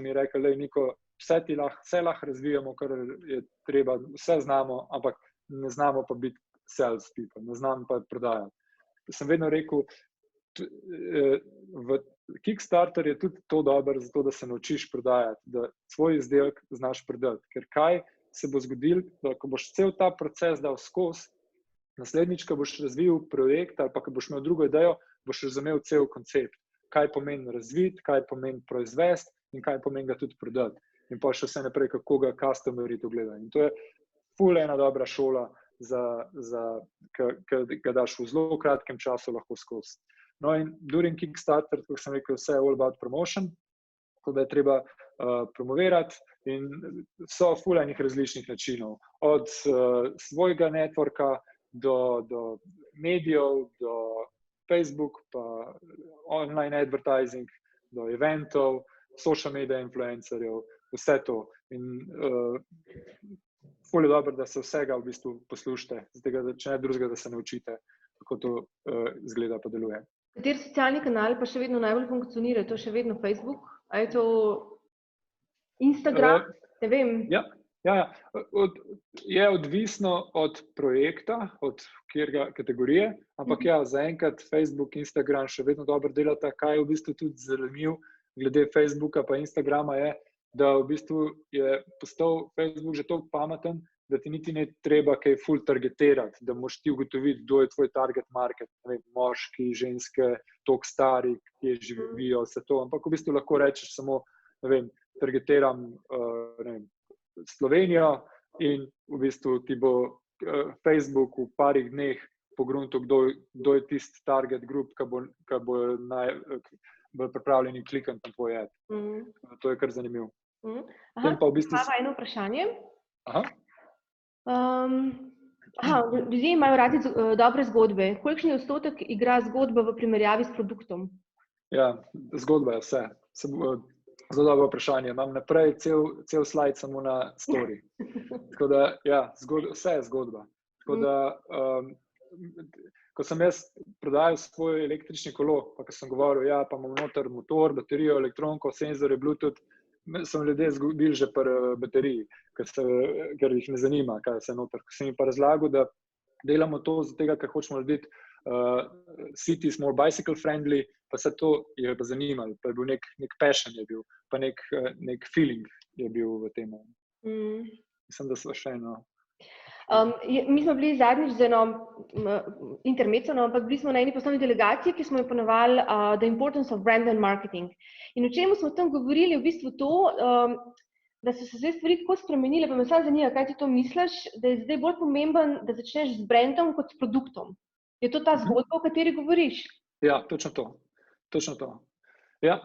mi rekli, lej Niko, vse lahko razvijamo, kar je treba, vse znamo, ampak ne znamo pa biti sales people, ne znamo pa prodajati. Sem vedno rekel, v Kickstarter je tudi to dobro, zato da se naučiš prodajati, da svoj izdelek znaš prodati, ker kaj se bo zgodilo, da ko boš cel ta proces dal skozi, naslednjič, ko boš razvil projekt ali pa ko boš imel drugo idejo, boš razumel cel koncept. Kaj pomeni razviti, kaj pomeni proizvesti in kaj pomeni ga tudi prodati. in pa še vse naprej, kako ga customeri to gledajo. In to je ful ena dobra šola, ki ga daš v zelo kratkem času lahko skozi. No in during Kickstarter, kot sem rekel, vse je all about promotion, tako da je treba promovirati in so ful enih različnih načinov. Od svojega networka do medijev, do Facebook, pa online advertising, do eventov, social media influencerjev, vse to. In ful je dobro, da se vsega v bistvu poslušate, zato da če ne drugega, da se naučite, kako to izgleda pa deluje. Kateri socialni kanal pa še vedno najbolj funkcionira? Je to še vedno Facebook? A je to Instagram? Ne vem. Ja. Je odvisno od projekta, od katerega kategorije, ampak ja, zaenkrat Facebook, Instagram še vedno dobro delata. Kaj je v bistvu tudi zanimivo glede Facebooka pa Instagrama je, da v bistvu je postal Facebook že toliko pameten, da ti niti ne treba kaj ful targetirati, da moraš ti ugotoviti, kdo je tvoj target market, ne vem, moški, ženske, toliko stari, kje živijo, vse to, ampak v bistvu lahko rečeš samo, ne vem, targetiram, ne vem, Slovenijo in v bistvu ti bo Facebook v parih dneh pogruntil, kdo je tisti target group, ki bo pripravljeni klikati na tvoj ad. To je kar zanimivo. Imamo eno vprašanje. Aha. Ljudje imajo radi dobre zgodbe. Kolikšen je odstotek igra zgodba v primerjavi s produktom? Ja, zgodba je vse. Zelo dobro vprašanje. Imam naprej cel slajd samo na story. Tako da, ja, vse je zgodba. Tako da, ko sem jaz prodajal svoj električni kolo, pa ko sem govoril, ja, pa imam noter motor, baterijo, elektronko, senzore, Bluetooth, so ljudje zgubili že pri bateriji, ker jih ne zanima, kaj je vse noter. Ko sem jim pa razlagal, da delamo to zato, ker hočemo narediti cities more bicycle friendly, pa se to je pa zanimalo, pa je bil nek passion je bil, pa nek feeling je bil v tem. Mislim, da so še eno. Mi smo bili zadnjič z eno intermezzo, ampak bili smo na eni poslovni delegaciji, ki smo jo ponovali The Importance of Brand and Marketing. In o čemu smo tam govorili, v bistvu to, da so se zdaj stvari tako spremenile, pa me samo zanima, kaj ti to misliš, da je zdaj bolj pomemben, da začneš z brandom kot s produktom. Je to ta zgodba, o kateri govoriš? Ja, točno to. Ja,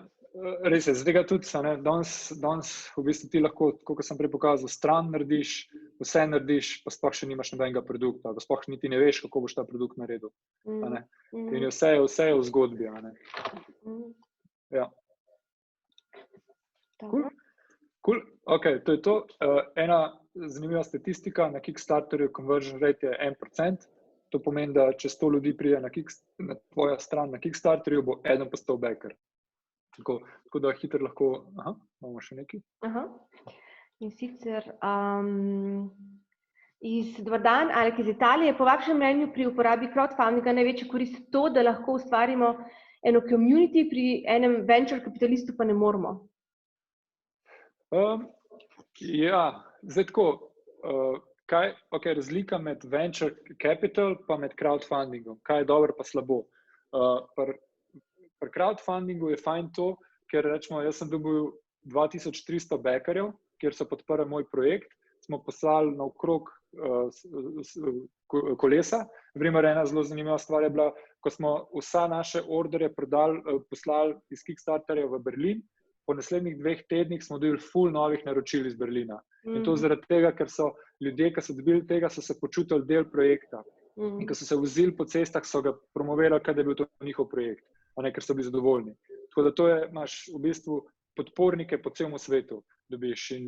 res je, zdaj tudi, danes v bistvu ti lahko, kot sem prej pokazal, stran narediš, vse narediš, pa sploh še nimaš nobenega produkta, pa sploh niti ne veš, kako boš ta produkt naredil. In vse je v zgodbi. Ja. Cool. Ok, to je to. Ena zanimiva statistika na Kickstarterju, conversion rate je 1%. To pomeni, da če 100 ljudi pride na tvoja stran na Kickstarterju, bo eden postal backer. Tako da hitro lahko, imamo še nekaj. In sicer dober dan, Alek iz Italije. Po vašem mnenju pri uporabi crowdfundinga največja korist to, da lahko ustvarimo eno community, pri enem venture kapitalistu pa ne moremo? Ja, zdaj tako, razlika med venture capital pa med crowdfundingom, kaj je dobro pa slabo. Pri crowdfundingu je fajn to, ker rečemo, jaz sem dobil 2300 backerjev, kjer so podprli moj projekt, smo poslali naokrog kolesa. Naprimer, ena zelo zanimiva stvar je bila, ko smo vsa naše orderje poslali iz Kickstarterja v Berlin, po naslednjih 2 tednih smo dobili ful novih naročil iz Berlina. In to zaradi tega, ker so ljudje, ki so dobili tega, so se počutili del projekta. In ko so se vozili po cestah, so ga promovirali, da je bil to njihov projekt, ker so bili zadovoljni. Tako da to je, imaš v bistvu podpornike po celem svetu, dobiš in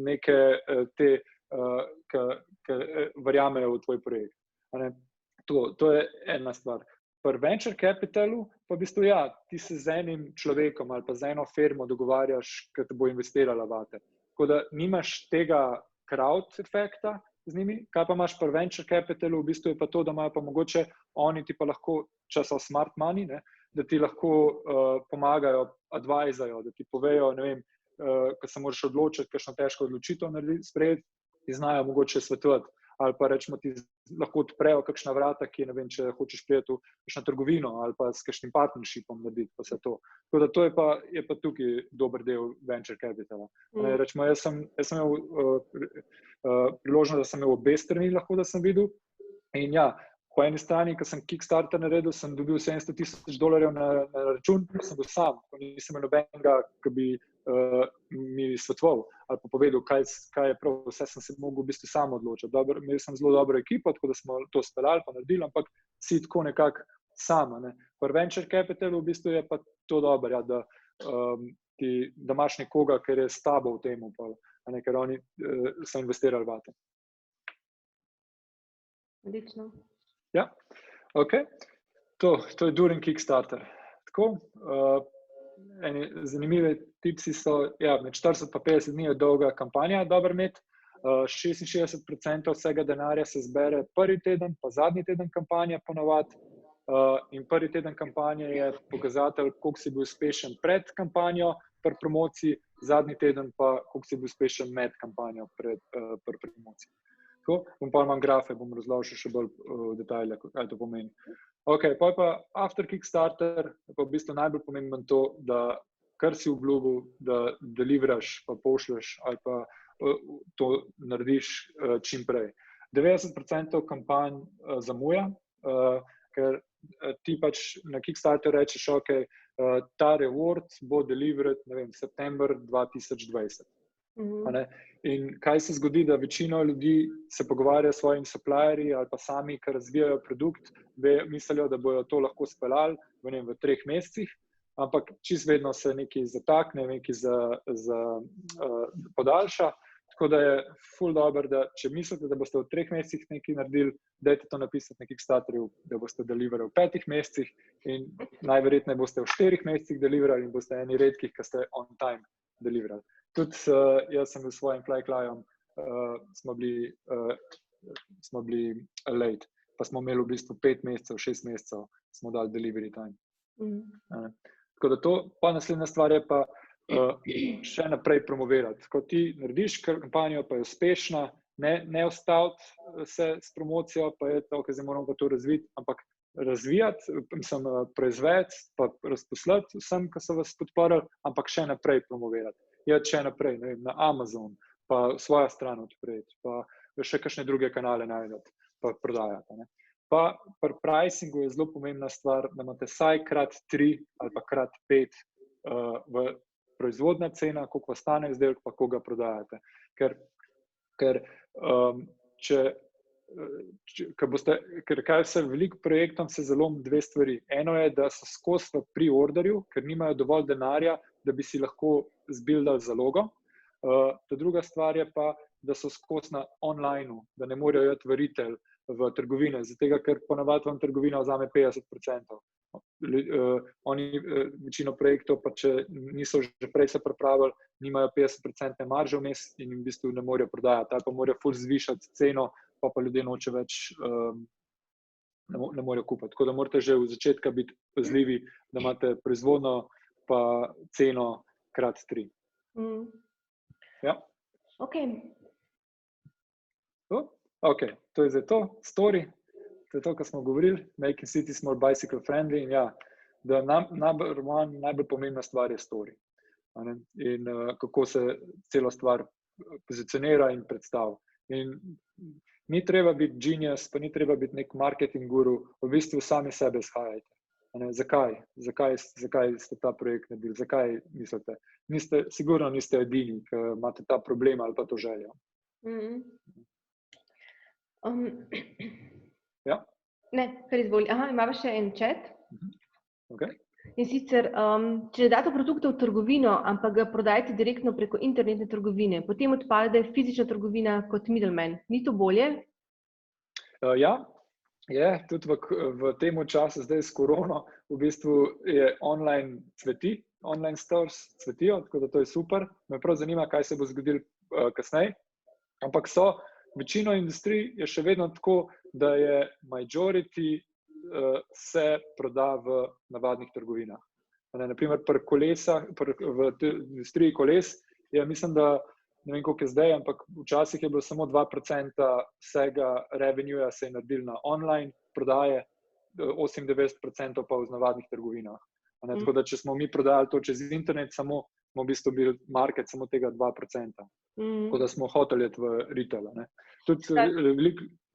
neke te, ki verjamejo v tvoj projekt. To je ena stvar. Pri venture capitalu pa v bistvu ja, ti se z enim človekom ali pa z eno firmo dogovarjaš, ki te bo investirala vate. Tako da nimaš tega crowd efekta z njimi, kaj pa imaš pri venture capitalu, v bistvu je pa to, da imajo pa mogoče oni ti pa lahko, če so smart money, da ti lahko pomagajo, advisajo, da ti povejo, ne vem, ko se moraš odločiti, kakšno težko odločitev sprejeti, ti znajo mogoče svetovati, ali pa rečemo ti lahko odprejo kakšna vrata, ki ne vem, če hočeš priti v kakšno trgovino ali pa s kakšnim partnershipom narediti, pa vse to. Tako da to je pa tukaj dober del venture capitala. Rečemo, jaz sem imel priložnost, da sem imel obe strani, lahko da sem videl. In ja, po eni strani, ko sem Kickstarter naredil, sem dobil $700,000 na račun, pa sem bil sam, ko nisem imel nobenega, ki bi mi svetoval ali pa povedal, kaj je prav, vse sem se mogel v bistvu sam odločiti. Imel sem zelo dobro ekipo, tako da smo to speljali pa naredili, ampak si tako nekako sama. Pri venture capitalu v bistvu je pa to dobro, ja, da imaš nekoga, ker je s tabo v tem, ker oni so investirali vate. Odlično. Ja, ok. To je during Kickstarter. Tako, eni zanimivi tipsi so, ja, med 40 pa 50 dni je dolga kampanja, dobro imeti. 66% vsega denarja se zbere prvi teden, pa zadnji teden kampanje ponavadi. In prvi teden kampanje je pokazatelj, koliko si bil uspešen pred kampanjo, pri promociji, zadnji teden pa, koliko si bil uspešen med kampanjo pri promociji. Tako, pa imam grafe, bom razložil še bolj detajle, kaj to pomeni. Ok, pa after Kickstarter je pa v bistvu najbolj pomemben to, da kar si obljubil, da deliveraš, pa pošlješ ali pa to narediš čim prej. 90% kampanj zamuja, ker ti pač na Kickstarter rečeš, ok, ta reward bo delivered, ne vem, september 2020. In kaj se zgodi, da večina ljudi se pogovarja s svojimi supplierji ali pa sami, ki razvijajo produkt, mislijo, da bojo to lahko speljali v 3 mesecih, ampak čisto vedno se nekaj zatakne, nekaj podaljša. Tako da je ful dobro, da če mislite, da boste v 3 mesecih nekaj naredili, dajte to napisati na Kickstarterju, da boste deliverali v 5 mesecih in najverjetneje boste v 4 mesecih deliverali in boste eni redkih, ki ste on time deliverali. Tudi jaz sem v svojem FlyClyom, smo bili late, pa smo imeli v bistvu 5 mesecev, 6 mesecev, smo dali delivery time. Tako da to, pa naslednja stvar je pa še naprej promovirati. Ko ti narediš kampanjo, pa je uspešna, ne ustaviti se s promocijo, pa je to, ker zdaj moramo pa to razviti, ampak razvijati, proizvedeti, pa razposlati vsem, ki so vas podporili, ampak še naprej promovirati. Še naprej, ne vem, na Amazon, pa svojo stran odpreti, pa še kakšne druge kanale najdete, pa prodajati. Pa pri pricingu je zelo pomembna stvar, da imate vsaj x3 ali pa x5 v proizvodna cena, koliko vas stane izdelek, pa koga prodajate. Ker kaj se veliko projektom se zalomi 2 stvari. Eno je, da so skozi v pre-orderju, ker nimajo dovolj denarja, da bi si lahko zbildali zalogo. Ta druga stvar je pa, da so skozi na online, da ne morejo iti v retail, v trgovine, zato ker ponavadi vam trgovina vzame 50%. Večino projektov, pa če niso že prej se pripravili, nimajo 50% marže vmes in v bistvu ne morejo prodajati, ali pa morajo ful zvišati ceno, pa ljudje noče več, ne morejo kupiti. Tako da morate že v začetka biti pazljivi, da imate proizvodno pa ceno x3. Ja. Ok. Ok, to je zdaj to, story. To je to, kar smo govorili, making cities more bicycle friendly. In ja, da najbolj pomembna stvar je story. In kako se celo stvar pozicionira in predstavi. In ni treba biti genius, pa ni treba biti nek marketing guru, v bistvu sami sebe izhajajte. Zakaj ste ta projekt naredili? Zakaj mislite? Sigurno niste edini, ki imate ta problem ali pa to željo. Ja? Ne, kar izvoli. Imamo še en chat. Okay. In sicer, če date produkte v trgovino, ampak ga prodajate direktno preko internetne trgovine, potem odpade fizična trgovina kot middleman. Ni to bolje? Ja, je. Tudi v tem času, zdaj s korono, v bistvu je online cveti, online stores cvetijo, tako da to je super. Me prav zanima, kaj se bo zgodilo kasneje. Ampak večino industrij je še vedno tako, da je majority se proda v navadnih trgovinah. Naprimer, v industriji koles, ja mislim, da ne vem, koliko je zdaj, ampak včasih je bilo samo 2% vsega revenueja se je naredil na online prodaje, 98% pa v navadnih trgovinah. Tako da, če smo mi prodajali to čez internet, smo v bistvu bil market samo tega 2%. Tako da smo hoteli iti v retail. Tudi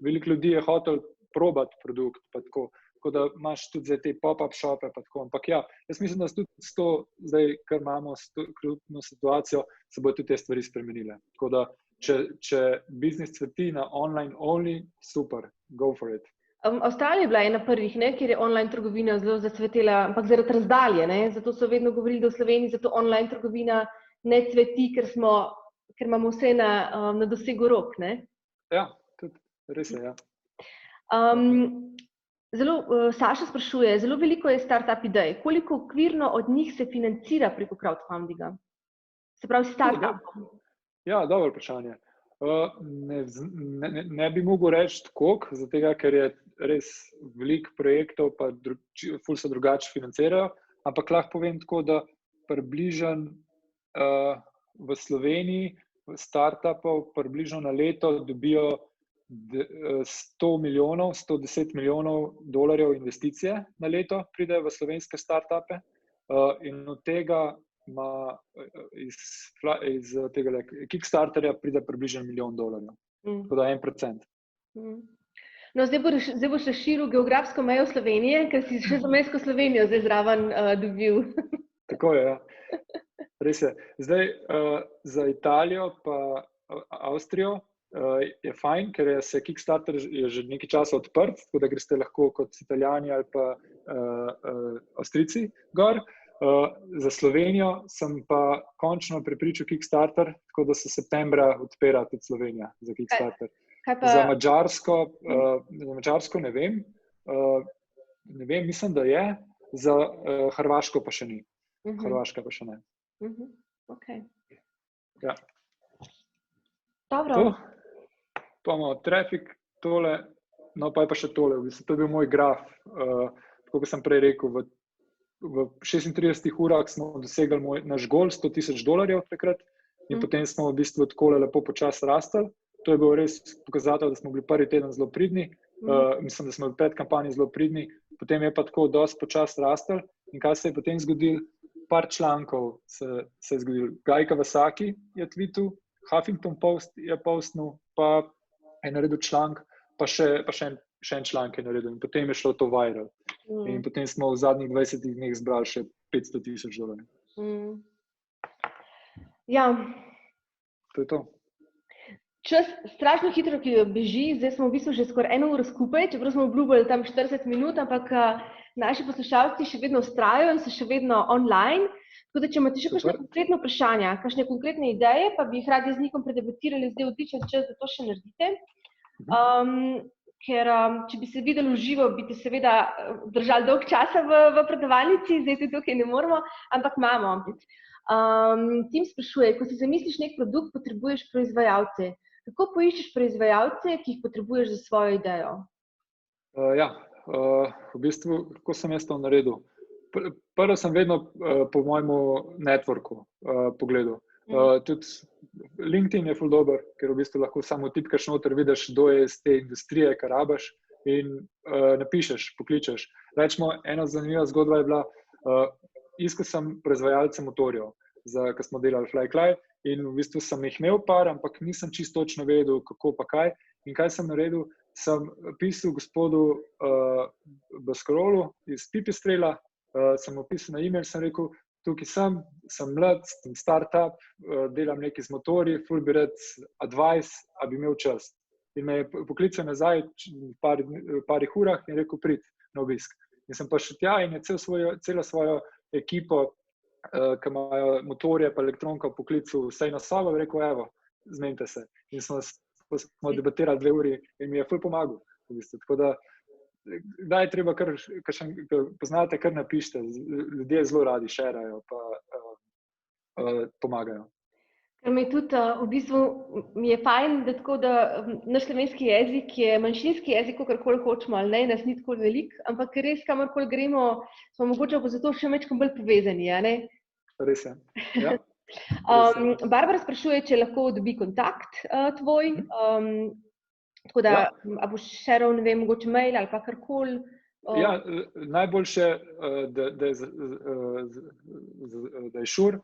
veliko ljudi je hotel probati produkt, pa tako da imaš tudi zdaj te pop-up shope, pa tako. Ampak ja, jaz mislim, da tudi s to, zdaj, kar imamo s trenutno situacijo, se bodo tudi te stvari spremenile. Tako da, če biznis cveti na online only, super, go for it. Avstralija je bila ena prvih, kjer je online trgovina zelo zacvetela, ampak zaradi razdalje. Zato so vedno govorili, da v Sloveniji zato online trgovina ne cveti, ker imamo vse na dosegu rok. Ja, tudi res je, ja. Saša sprašuje, zelo veliko je startup idej. Koliko okvirno od njih se financira preko crowdfundinga? Se pravi startupom? Ja, dobro vprašanje. Ne bi mogel reči koliko, zato ker je res veliko projektov, pa ful se drugače financirajo, ampak lahko povem tako, da približno v Sloveniji startupov približno na leto dobijo 100 milijonov, 110 milijonov dolarjev investicije na leto pridejo v slovenske startupe in od tega ima iz tega Kickstarterja pride približno $1 milijon. Tako da 1%. No, zdaj boš razširil geografsko mejo Slovenije, ker si še zamejsko Slovenijo zdaj zraven dobil. Tako je, ja. Res je. Zdaj za Italijo pa Avstrijo je fajn, ker se Kickstarter je že nekaj časa odprt, tako da greste lahko kot Italijani ali pa Avstrijci gor. Za Slovenijo sem pa končno prepričal Kickstarter, tako da se septembra odpira tudi Slovenija za Kickstarter. Za Madžarsko ne vem. Ne vem, mislim, da je. Za Hrvaško pa še ni. Hrvaška pa še ne. Okay. Ja. Dobro. Pa imamo traffic, tole, no pa je pa še tole. V bistvu, to je bil moj graf. Tako kot sem prej rekel, v 36 urah smo dosegli naš goal, $100,000 takrat in potem smo v bistvu takole lepo počasi rastli. To je bil res pokazatelj, da smo bili prvi teden zelo pridni. Mislim, da smo v predkampanji zelo pridni. Potem je pa tako dosti počasi rastli. In kaj se je potem zgodilo? Par člankov se je zgodilo. Guy Kawasaki je tweetal, Huffington Post je postnil, pa je naredil članek, pa še en članek je naredil. In potem je šlo to viral. In potem smo v zadnjih 20 dneh zbrali še $500,000. Ja. To je to. Čas strašno hitro beži, zdaj smo v bistvu že skoraj 1 uro skupaj, čeprav smo obljubili tam 40 minut, ampak naši poslušalci še vedno vztrajajo in so še vedno online. Tako da, če imate še kakšne konkretne vprašanja, kakšne konkretne ideje, pa bi jih radi z njim predebatirali, zdaj odličen čas, da to še naredite. Ker če bi se videli v živo, bi te seveda držali dolg časa v predavalnici, zdaj tudi tukaj ne moramo, ampak imamo. Tim sprašuje, ko si zamisliš nek produkt, potrebuješ proizvajalce. Kako poiščeš proizvajalce, ki jih potrebuješ za svojo idejo? Ja, v bistvu, kako sem jaz to naredil? Prvo sem vedno po mojemu networku pogledal. Tudi LinkedIn je ful dober, ker v bistvu lahko samo tipkaš noter, vidiš, kdo je iz te industrije, kar rabiš in napišeš, pokličeš. Rečemo, ena zanimiva zgodba je bila, iskal sem proizvajalce motorjev, ko smo delali FlyCly in v bistvu sem jih imel par, ampak nisem čisto točno vedel, kako pa kaj. In kaj sem naredil? Sem pisal gospodu Baskarolu iz Pipistrela, sem mu pisal na e-mail, sem rekel, tukaj sem mlad, sem startup, delam nekaj z motorji, ful bi rad advice, a bi imel čas. In me je poklical nazaj v parih urah in rekel, prid na obisk. In sem pa šel tja in je celo svojo ekipo, ki imajo motorje pa elektronko poklical vsej na sabo, rekel, evo, zmenite se. In smo debatirali 2 uri in mi je ful pomagal. V bistvu. Tako da, da je treba, kar poznate, kar napišite. Ljudje zelo radi šerajo pa pomagajo. Ker mi tudi v bistvu mi je fajn, da tako, da naš slovenski jezik je manjšinski jezik, kakorkoli hočemo ali ne, nas ni tako veliko, ampak res kamorkoli gremo, smo mogoče pa zato še večkrat bolj povezani, a ne? Res je, ja. Barbara sprašuje, če lahko dobi kontakt tvoj, tako da a boš sharal, ne vem, mogoče mail ali pa karkoli. Ja, najboljše, da je šur,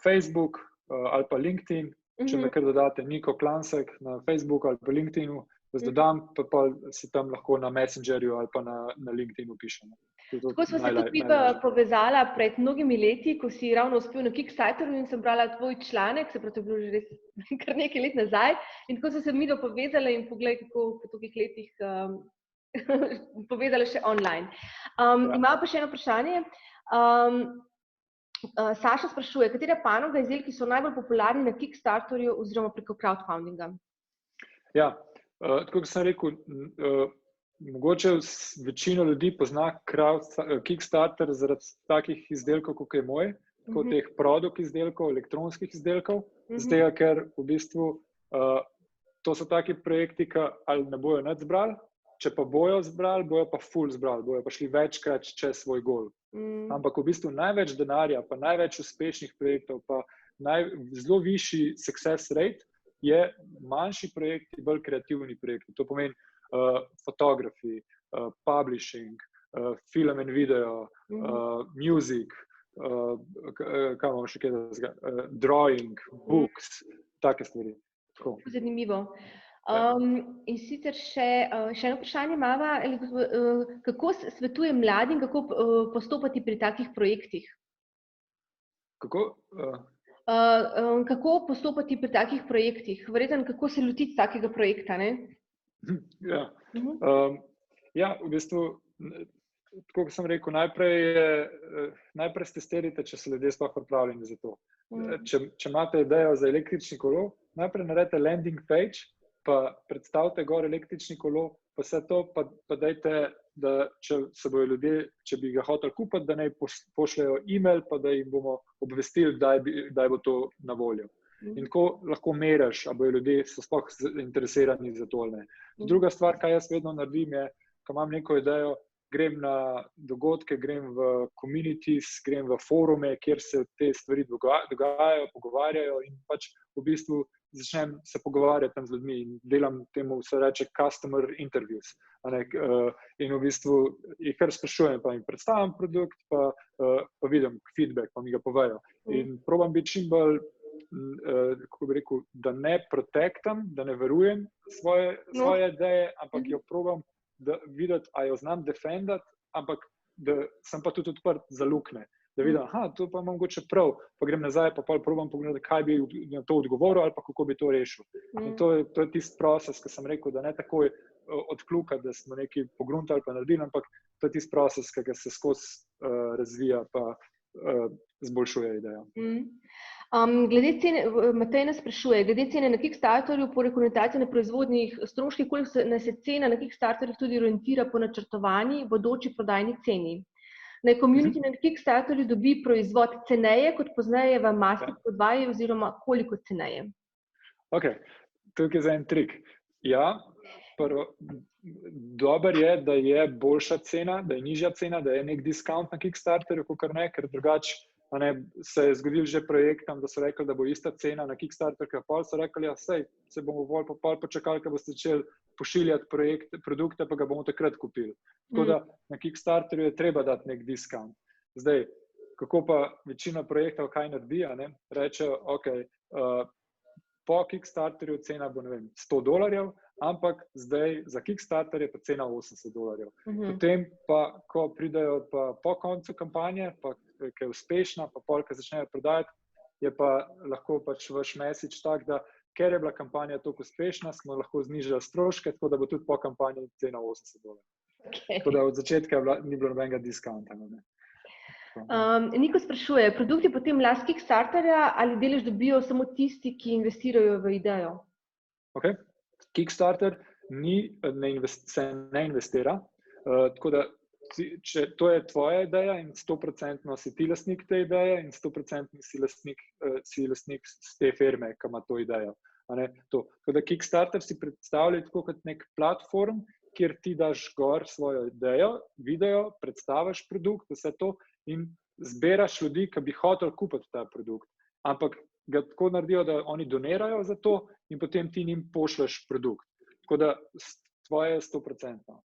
Facebook ali pa LinkedIn, če me kar dodate Niko Klansek na Facebooku ali pa LinkedInu, vas dodam, pa si tam lahko na Messengerju ali pa na LinkedInu pišemo. Tako smo se tudi povezala pred mnogimi leti, ko si ravno uspel na Kickstarteru in sem brala tvoj članek, se pravi, to je bilo že res kar nekaj let nazaj, in tako so se mi povezala in pogledaj, kako po tolikih letih povezala še online. Imamo pa še eno vprašanje. Saša sprašuje, katera panoga izdelki so najbolj popularni na Kickstarterju oziroma preko crowdfundinga? Ja, tako kot sem rekel, mogoče večino ljudi pozna Kickstarter zaradi takih izdelkov, kot je moj, kot teh produkt izdelkov, elektronskih izdelkov, zato ker v bistvu to so taki projekti, ki ali ne bojo nič zbrali, če pa bojo zbrali, bojo pa ful zbrali, bojo pa šli večkrat čez svoj gol. Ampak v bistvu največ denarja, pa največ uspešnih projektov, pa zelo višji success rate je manjši projekti, bolj kreativni projekti. To pomeni photography, publishing, film and video, music, kaj imamo še kaj, drawing, books, take stvari. Zanimivo. In sicer še eno vprašanje imamo, kako svetuje mladim, kako postopati pri takih projektih? Kako postopati pri takih projektih? Verjetno, kako se lotiti takega projekta, ne? Ja, v bistvu, tako kot sem rekel, najprej testirajte, če so ljudje sploh pripravljeni za to. Če imate idejo za električni kolo, najprej naredite landing page, pa predstavite gor električni kolo, pa vse to, pa dajte, da če se bojo ljudje, če bi ga hoteli kupiti, da naj pošljajo e-mail, pa da jim bomo obvestili, kdaj bo to na voljo. In tako lahko meriš, a bojo ljudje so sploh interesirani za to ali ne. Druga stvar, kaj jaz vedno naredim, je, ko imam neko idejo, grem na dogodke, grem v communities, grem v forume, kjer se te stvari dogajajo, pogovarjajo in pač v bistvu začnem se pogovarjati tam z ljudmi in delam temu se reče customer interviews. In v bistvu jih kar sprašujem, pa jim predstavim produkt, pa vidim feedback, pa mi ga povejo. In probam biti čim bolj, kako bi rekel, da ne protektam, da ne verujem svoje ideje, ampak jo probam videti, a jo znam defendati, ampak da sem pa tudi odprt za luknje. Da vidim, to pa imam mogoče prav, pa grem nazaj, pa probam pogledati, kaj bi na to odgovoril ali pa kako bi to rešil. In to je tisti proces, ki sem rekel, da ne takoj odkljukati, da smo nekaj pogruntali pa naredili, ampak to je tisti proces, ki se skozi razvija pa zboljšuje idejo. Glede cene, Matej nas sprašuje, glede cene na Kickstarterju, poleg orientacije na proizvodnih stroških, koliko nas se cena na Kickstarterju tudi orientira po načrtovani bodoči prodajni ceni? Naj community na Kickstarterju dobi proizvod ceneje, kot pozneje v masi prodaji oziroma koliko ceneje? Ok, tukaj je za en trik. Ja, dober je, da je boljša cena, da je nižja cena, da je nek discount na Kickstarterju, kakor ne, ker drugače se je zgodil že projektom, da so rekli, da bo ista cena na Kickstarterju, ker pol so rekli, ja, sej, se bomo pol počakali, ker boste začeli pošiljati produkte, pa ga bomo takrat kupili. Tako da na Kickstarterju je treba dati nek discount. Zdaj, kako pa večina projektov kaj naredi, rečejo, ok, po Kickstarterju cena bo, ne vem, $100, ampak zdaj za Kickstarter je pa cena $80. Potem pa, ko pridejo pa po koncu kampanje, pa ki je uspešna, pa pol, ki začnejo prodajati, je pa lahko pač vaš message tak, da ker je bila kampanja toliko uspešna, smo lahko znižali stroške, tako da bo tudi po kampanji cena $80. Tako da od začetka ni bilo nobenega discounta. Niko sprašuje, produkti potem last Kickstarterja ali delež dobijo samo tisti, ki investirajo v idejo? Ok, Kickstarter se ne investira, tako da če to je tvoja ideja in 100% si ti lastnik te ideje in 100% si lastnik te firme, ki ima to idejo. Tako da Kickstarter si predstavlja tako kot nek platform, kjer ti daš gor svojo idejo, video, predstaviš produkt, vse to in zberaš ljudi, ki bi hotel kupiti ta produkt. ampak ga tako naredijo, da oni donirajo za to in potem ti njim pošleš produkt. Tako da tvoje je 100%.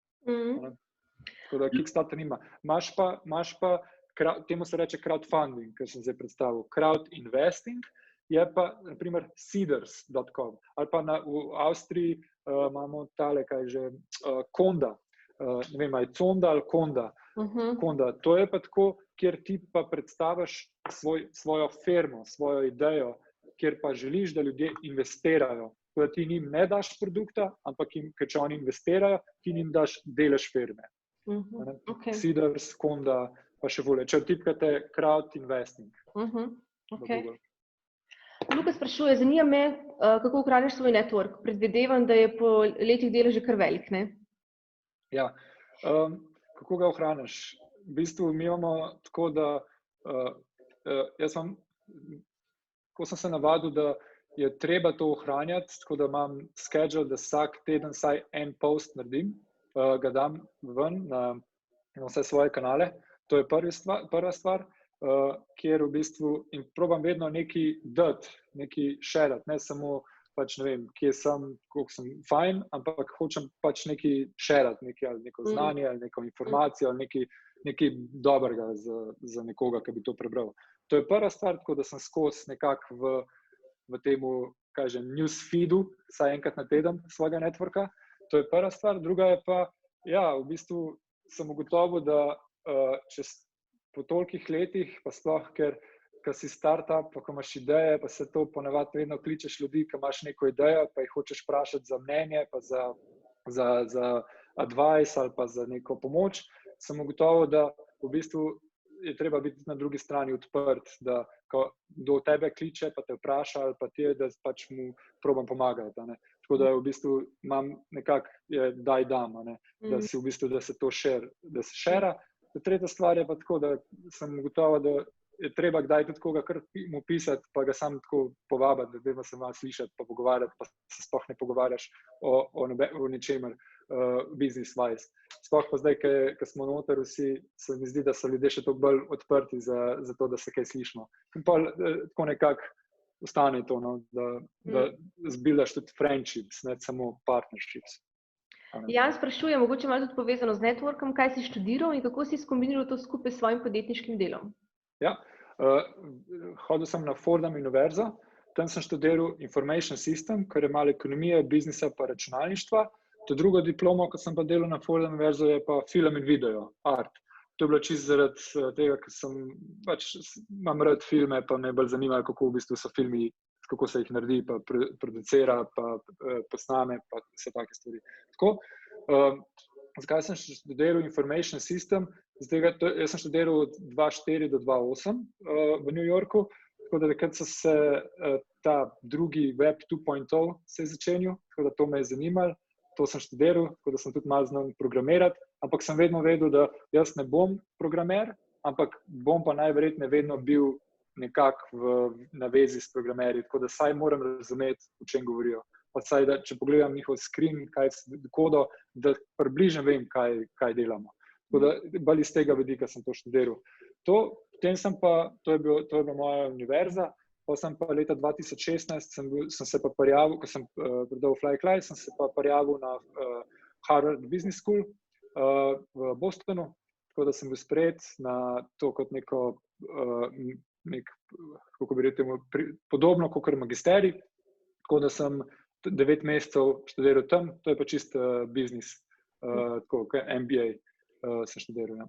Tako da Kickstarter nima. Imaš pa temu se reče crowdfunding, kar sem zdaj predstavil. Crowd investing je pa, na primer, seeders.com ali pa v Avstriji imamo tale, kaj že, Konda. Ne vem, je Conda ali Konda. Konda. To je pa tako, kjer ti pa predstaviš svojo firmo, svojo idejo, kjer pa želiš, da ljudje investirajo. Tako da ti njim ne daš produkta, ampak če oni investirajo, ti njim daš delež firme. Okay. Seeders, Konda, pa še bolje. Če vtipkate crowd investing. Okay. Luka sprašuje, zanima me, kako ohraniš svoj network. Predvidevam, da je po letih dela že kar velik, ne? Ja, kako ga ohraniš? V bistvu mi imamo tako, da ko sem se navadil, da je treba to ohranjati, tako da imam schedule, da vsak teden vsaj en post naredim, ga dam ven na vse svoje kanale. To je prva stvar, kjer v bistvu in probam vedno nekaj dati, nekaj shareati, ne samo pač ne vem, kje sem, koliko sem fajn, ampak hočem pač nekaj shareati, ali neko znanje, ali neko informacijo, ali nekaj dobrega za nekoga, ki bi to prebral. To je prva stvar, tako da sem skozi nekako v temu, kažem, newsfeedu, vsaj enkrat na teden svojega networka. To je prva stvar. Druga je pa, ja, v bistvu sem ugotovil, da po tolikih letih, pa sploh, ker si startup, pa ko imaš ideje, pa se to ponavadi vedno kličeš ljudi, ki imaš neko idejo, pa jih hočeš vprašati za mnenje, pa za advice ali pa za neko pomoč, sem ugotovil, da v bistvu je treba biti na drugi strani odprt, da ko do tebe kliče, pa te vpraša ali pa ti, da pač mu probam pomagati. Tako da v bistvu imam nekako daj dam, da si v bistvu, da se to šera. Tretja stvar je pa tako, da sem ugotovil, da je treba kdaj tudi koga kar mu pisati, pa ga sam tako povabiti, da dajmo se malo slišati, pa pogovarjati, pa se sploh ne pogovarjaš o ničemer business-wise. Sploh pa zdaj, ko smo noter vsi, se mi zdi, da so ljudje še toliko bolj odprti za to, da se kaj slišimo. In pa tako nekako ostane to, da zbildaš tudi friendships, ne samo partnerships. Jan sprašuje, mogoče malo tudi povezano z networkom, kaj si študiral in kako si skombiniral to skupaj s svojim podjetniškim delom? Ja, hodil sem na Fordham univerzo, tam sem študiral Information System, kar je malo ekonomije, biznisa pa računalništva. To drugo diplomo, ko sem pa delal na Fordham univerzo, je pa film in video, art. To je bilo čisto zaradi tega, ker imam rad filme, pa me bolj zanimajo, kako v bistvu so filmi, kako se jih naredi, pa producira, pa posname, pa vse take stvari. Tako, zakaj sem študiral Information System? Jaz sem študiral od 2004 do 2008 v New Yorku, tako da takrat so se ta drugi Web 2.0 se je začenil, tako da to me je zanimalo, to sem študiral, tako da sem tudi malo znal programirati, ampak sem vedno vedel, da jaz ne bom programer, ampak bom pa najverjetneje vedno bil nekako na vezi s programerji, tako da saj moram razumeti, o čem govorijo. Pa saj, da če pogledam njihov screen, kaj je kodo, da približno vem, kaj delamo. Tako da bolj iz tega vidika sem to študiral. Potem to je bila moja univerza, pa sem pa leta 2016 sem se pa prijavil, ko sem predal FlyCly, sem se pa prijavil na Harvard Business School v Bostonu, tako da sem bil sprejet na to kot kako bi rekel, podobno kot magisterij, tako da sem 9 mesecev študiral tam, to je pa čist biznis, tako kot MBA sem študiral. Ja.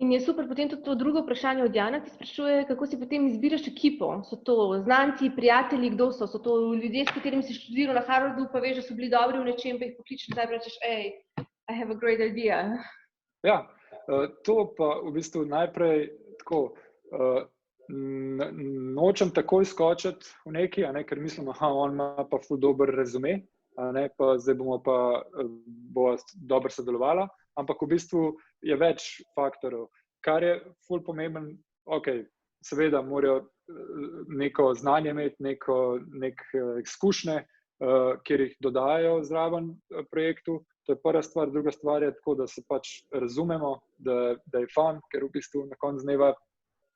In je super potem tudi to drugo vprašanje od Jana, ki sprašuje, kako si potem izbiraš ekipo. So to znanci, prijatelji, kdo so? So to ljudje, s katerimi si študiral na Harvardu, pa veš, da so bili dobri v nečem, pa jih pokličeš nazaj in rečeš, hey, I have a great idea. Ja, to pa v bistvu najprej tako, nočem takoj skočiti v neki, ker mislim, on ima pa ful dober rezume, pa zdaj bomo pa dobro sodelovala, ampak v bistvu je več faktorov. Kar je ful pomemben, seveda morajo neko znanje imeti, neke izkušnje, kjer jih dodajajo zraven projektu. To je prva stvar. Druga stvar je tako, da se pač razumemo, da je fun, ker v bistvu na koncu dneva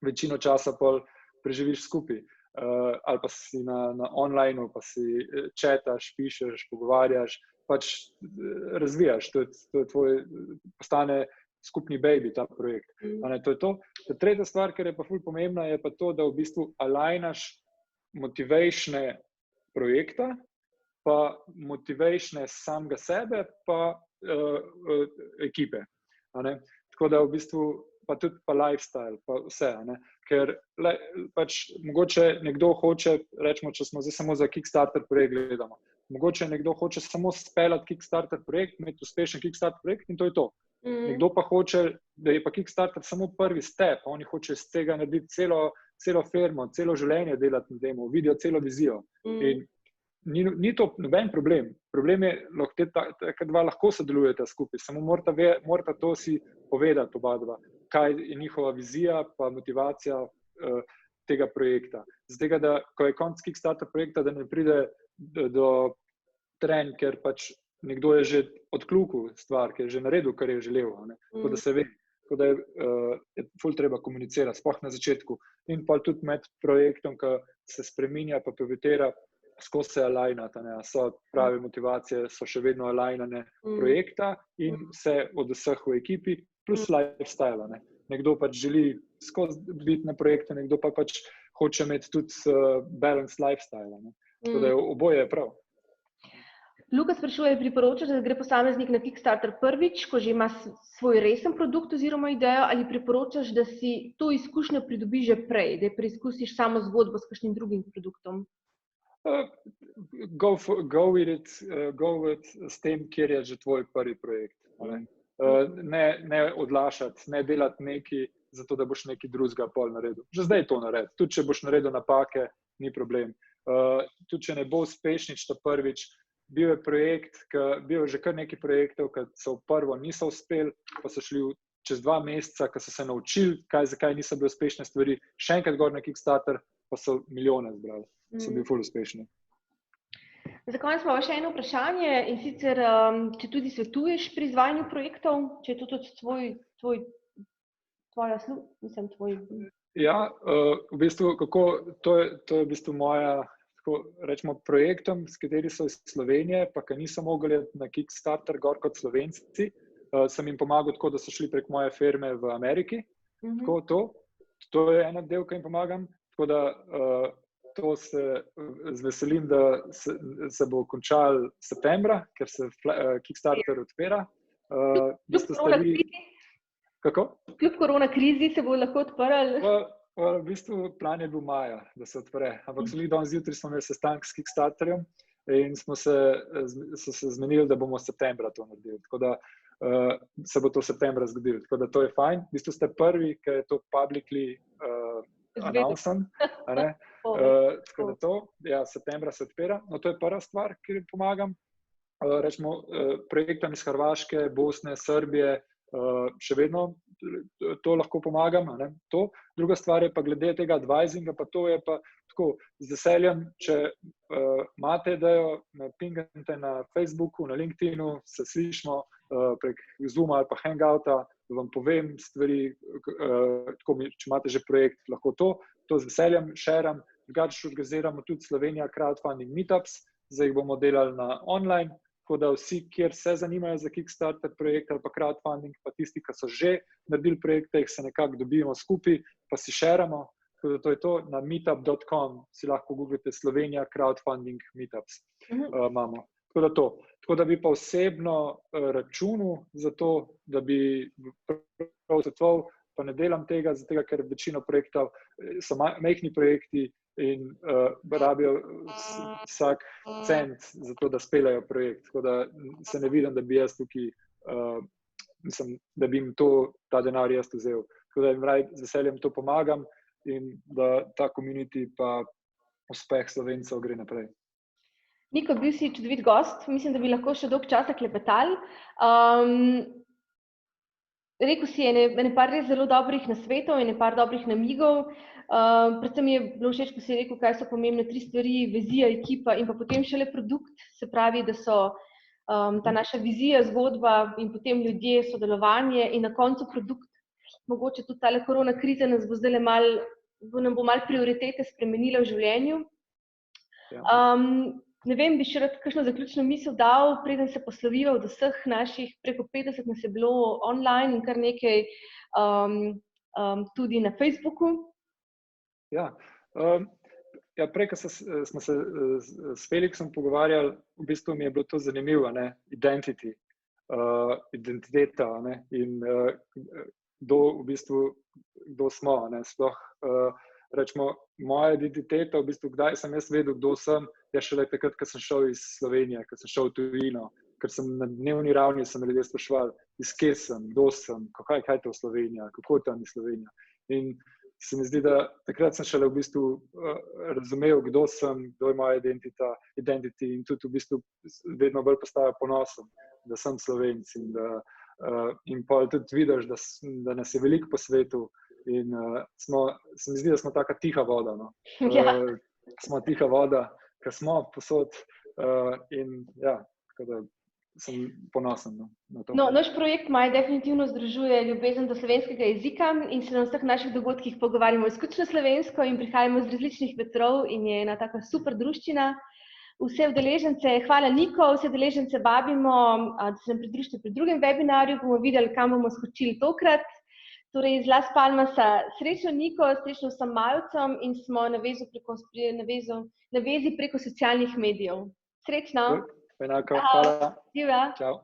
večino časa pol preživiš skupaj. ali pa si na online, pa si četaš, pišeš, pogovarjaš, pač razvijaš, to je tvoj, postane skupni baby ta projekt. To je to. Tretja stvar, ker je pa ful pomembna, je pa to, da v bistvu alignaš motivatione projekta, pa motivatione samega sebe, pa ekipe. Tako da v bistvu pa tudi pa lifestyle, pa vse. Ker pač mogoče nekdo hoče, rečemo, če smo zdaj samo za Kickstarter projekt gledamo, mogoče nekdo hoče samo speljati Kickstarter projekt, imeti uspešen Kickstarter projekt in to je to. Nekdo pa hoče, da je pa Kickstarter samo prvi step, oni hoče iz tega narediti celo firmo, celo življenje delati na tem, vidijo celo vizijo. In ni to noben problem. Problem je, da dva lahko sodelujete skupaj, samo morata to si povedati oba dva, kaj je njihova vizija pa motivacija tega projekta. Zato, da ko je konc Kickstarter projekta, da ne pride do trenj, ker pač nekdo je že odklukal stvar, ker je že naredil, kar je želel. Tako da se ve, tako da je ful treba komunicirati, sploh na začetku. In pa tudi med projektom, ki se spreminja, pa pivotira, skozi se alignata, so prave motivacije, so še vedno alignane projekta in vse od vseh v ekipi, plus lifestyle. Nekdo pač želi skozi biti na projektu, nekdo pa pač hoče imeti tudi balanced lifestyle. Tako da oboje je prav. Luka sprašuje, priporočaš, da gre posameznik na Kickstarter prvič, ko že ima svoj resen produkt oziroma idejo, ali priporočaš, da si to izkušnjo pridobi že prej, da preizkusiš samo zgodbo s kakšnim drugim produktom? Go with it, go with s tem, kjer je že tvoj prvi projekt. Ne odlašati, ne delati nekaj, zato da boš nekaj drugega pol naredil. Že zdaj to naredi. Tudi če boš naredil napake, ni problem. Tudi če ne bo uspešnič ta prvič, bil je projekt, bil je že kar nekaj projektov, ki so prvo niso uspeli, pa so šli čez 2 meseca, ko so se naučili, zakaj niso bili uspešne stvari, še enkrat gor na Kickstarter, pa so milijone zbrali. So bili ful uspešni. Za konec imamo še eno vprašanje in sicer, če tudi svetuješ pri izvajanju projektov, če je to tudi tvoja tvoj... Ja, v bistvu, to je v bistvu moja, tako rečemo, projektom, s kateri so iz Slovenije, pa ki niso mogli na Kickstarter gor kot Slovenci, sem jim pomagal tako, da so šli prek moje firme v Ameriki. Tako to je ena del, ki jim pomagam. Tako da to se veselim, da se bo končal septembra, ker se Kickstarter odpira. Kljub korona krizi se bo lahko odprl? V bistvu plan je bil maja, da se odpre. Ampak danes zjutraj smo imeli sestanek s Kickstarterjem in so se zmenili, da bomo septembra to naredili. Tako da se bo to septembra zgodilo. Tako da to je fajn. V bistvu ste prvi, ki je to publicly announced. Tako da to, ja, septembra se odpira. No, to je prva stvar, kjer pomagam. Rečemo, projektom iz Hrvaške, Bosne, Srbije, še vedno to lahko pomagam. Druga stvar je pa glede tega advisinga, pa to je pa tako z veseljem, če imate idejo, me pingate na Facebooku, na LinkedInu, se slišimo prek Zooma ali pa Hangouta, da vam povem stvari, če imate že projekt, lahko to z veseljem šeram. Drugače organiziramo tudi Slovenija crowdfunding meetups, zdaj jih bomo delali na online, tako da vsi, kjer se zanimajo za Kickstarter projekt ali pa crowdfunding, pa tisti, ki so že naredili projekte, jih se nekako dobimo skupaj, pa si šeramo. Tako da to je to, na meetup.com si lahko googlite Slovenija crowdfunding meetups. Imamo. Tako da bi pa osebno računal za to, da bi prav svetoval, pa ne delam tega, zato ker večino projektov so majhni projekti in rabijo vsak cent za to, da speljajo projekt. Tako da se ne vidim, da bi jaz tukaj, da bi jim ta denar jaz vzel. Tako da jim z veseljem to pomagam in da ta community pa uspeh Slovencev gre naprej. Niko, bil si čudovit gost, mislim, da bi lahko še dolgo časa klepetali. Rekel si ene par res zelo dobrih nasvetov, ene par dobrih namigov. Predvsem mi je bilo všeč, ko si rekel, kaj so pomembne 3 stvari, vizija, ekipa in pa potem šele produkt. Se pravi, da so ta naša vizija, zgodba in potem ljudje, sodelovanje in na koncu produkt. Mogoče tudi tale korona kriza nas bo zdaj malo nam bo malo prioritete spremenila v življenju. Ja. Ne vem, bi še rad kakšno zaključno misel dal, preden se posloviva od vseh naših, preko 50 nas je bilo online in kar nekaj tudi na Facebooku. Ja, prej, ko smo se s Felixom pogovarjali, v bistvu mi je bilo to zanimivo, ne? Identiteta, ne? In kdo smo, ne? Sploh rečemo, moja identiteta, v bistvu, kdaj sem jaz vedel, kdo sem, je šele takrat, ko sem šel iz Slovenije, ko sem šel v tujino, ker sem na dnevni ravni se me ljudje spraševali, iz kje sem, kdo sem, kaj je to Slovenija, kako tam je Slovenija. In se mi zdi, da takrat sem šele v bistvu razumel, kdo sem, kdo je moja identity in tudi v bistvu vedno bolj postajal ponosen, da sem Slovenc in pa tudi vidiš, da nas je veliko po svetu in se mi zdi, da smo taka tiha voda. No? Ja. Smo tiha voda, ki smo posod in ja, tako da sem ponosen na to. No, naš projekt Maj definitivno združuje ljubezen do slovenskega jezika in se na vseh naših dogodkih pogovarjamo izključno slovensko in prihajamo z različnih vetrov in je ena taka super druščina. Vse udeležence, hvala Niko, vse udeležence vabimo, da se nam pridružite pri drugem webinarju, bomo videli, kam bomo skočili tokrat. Torej, iz Las Palmasa, srečno Niko, srečno vsem Majevcem in smo na vezi preko socialnih medijev. Srečno! Enako, hvala. Živa! Čau.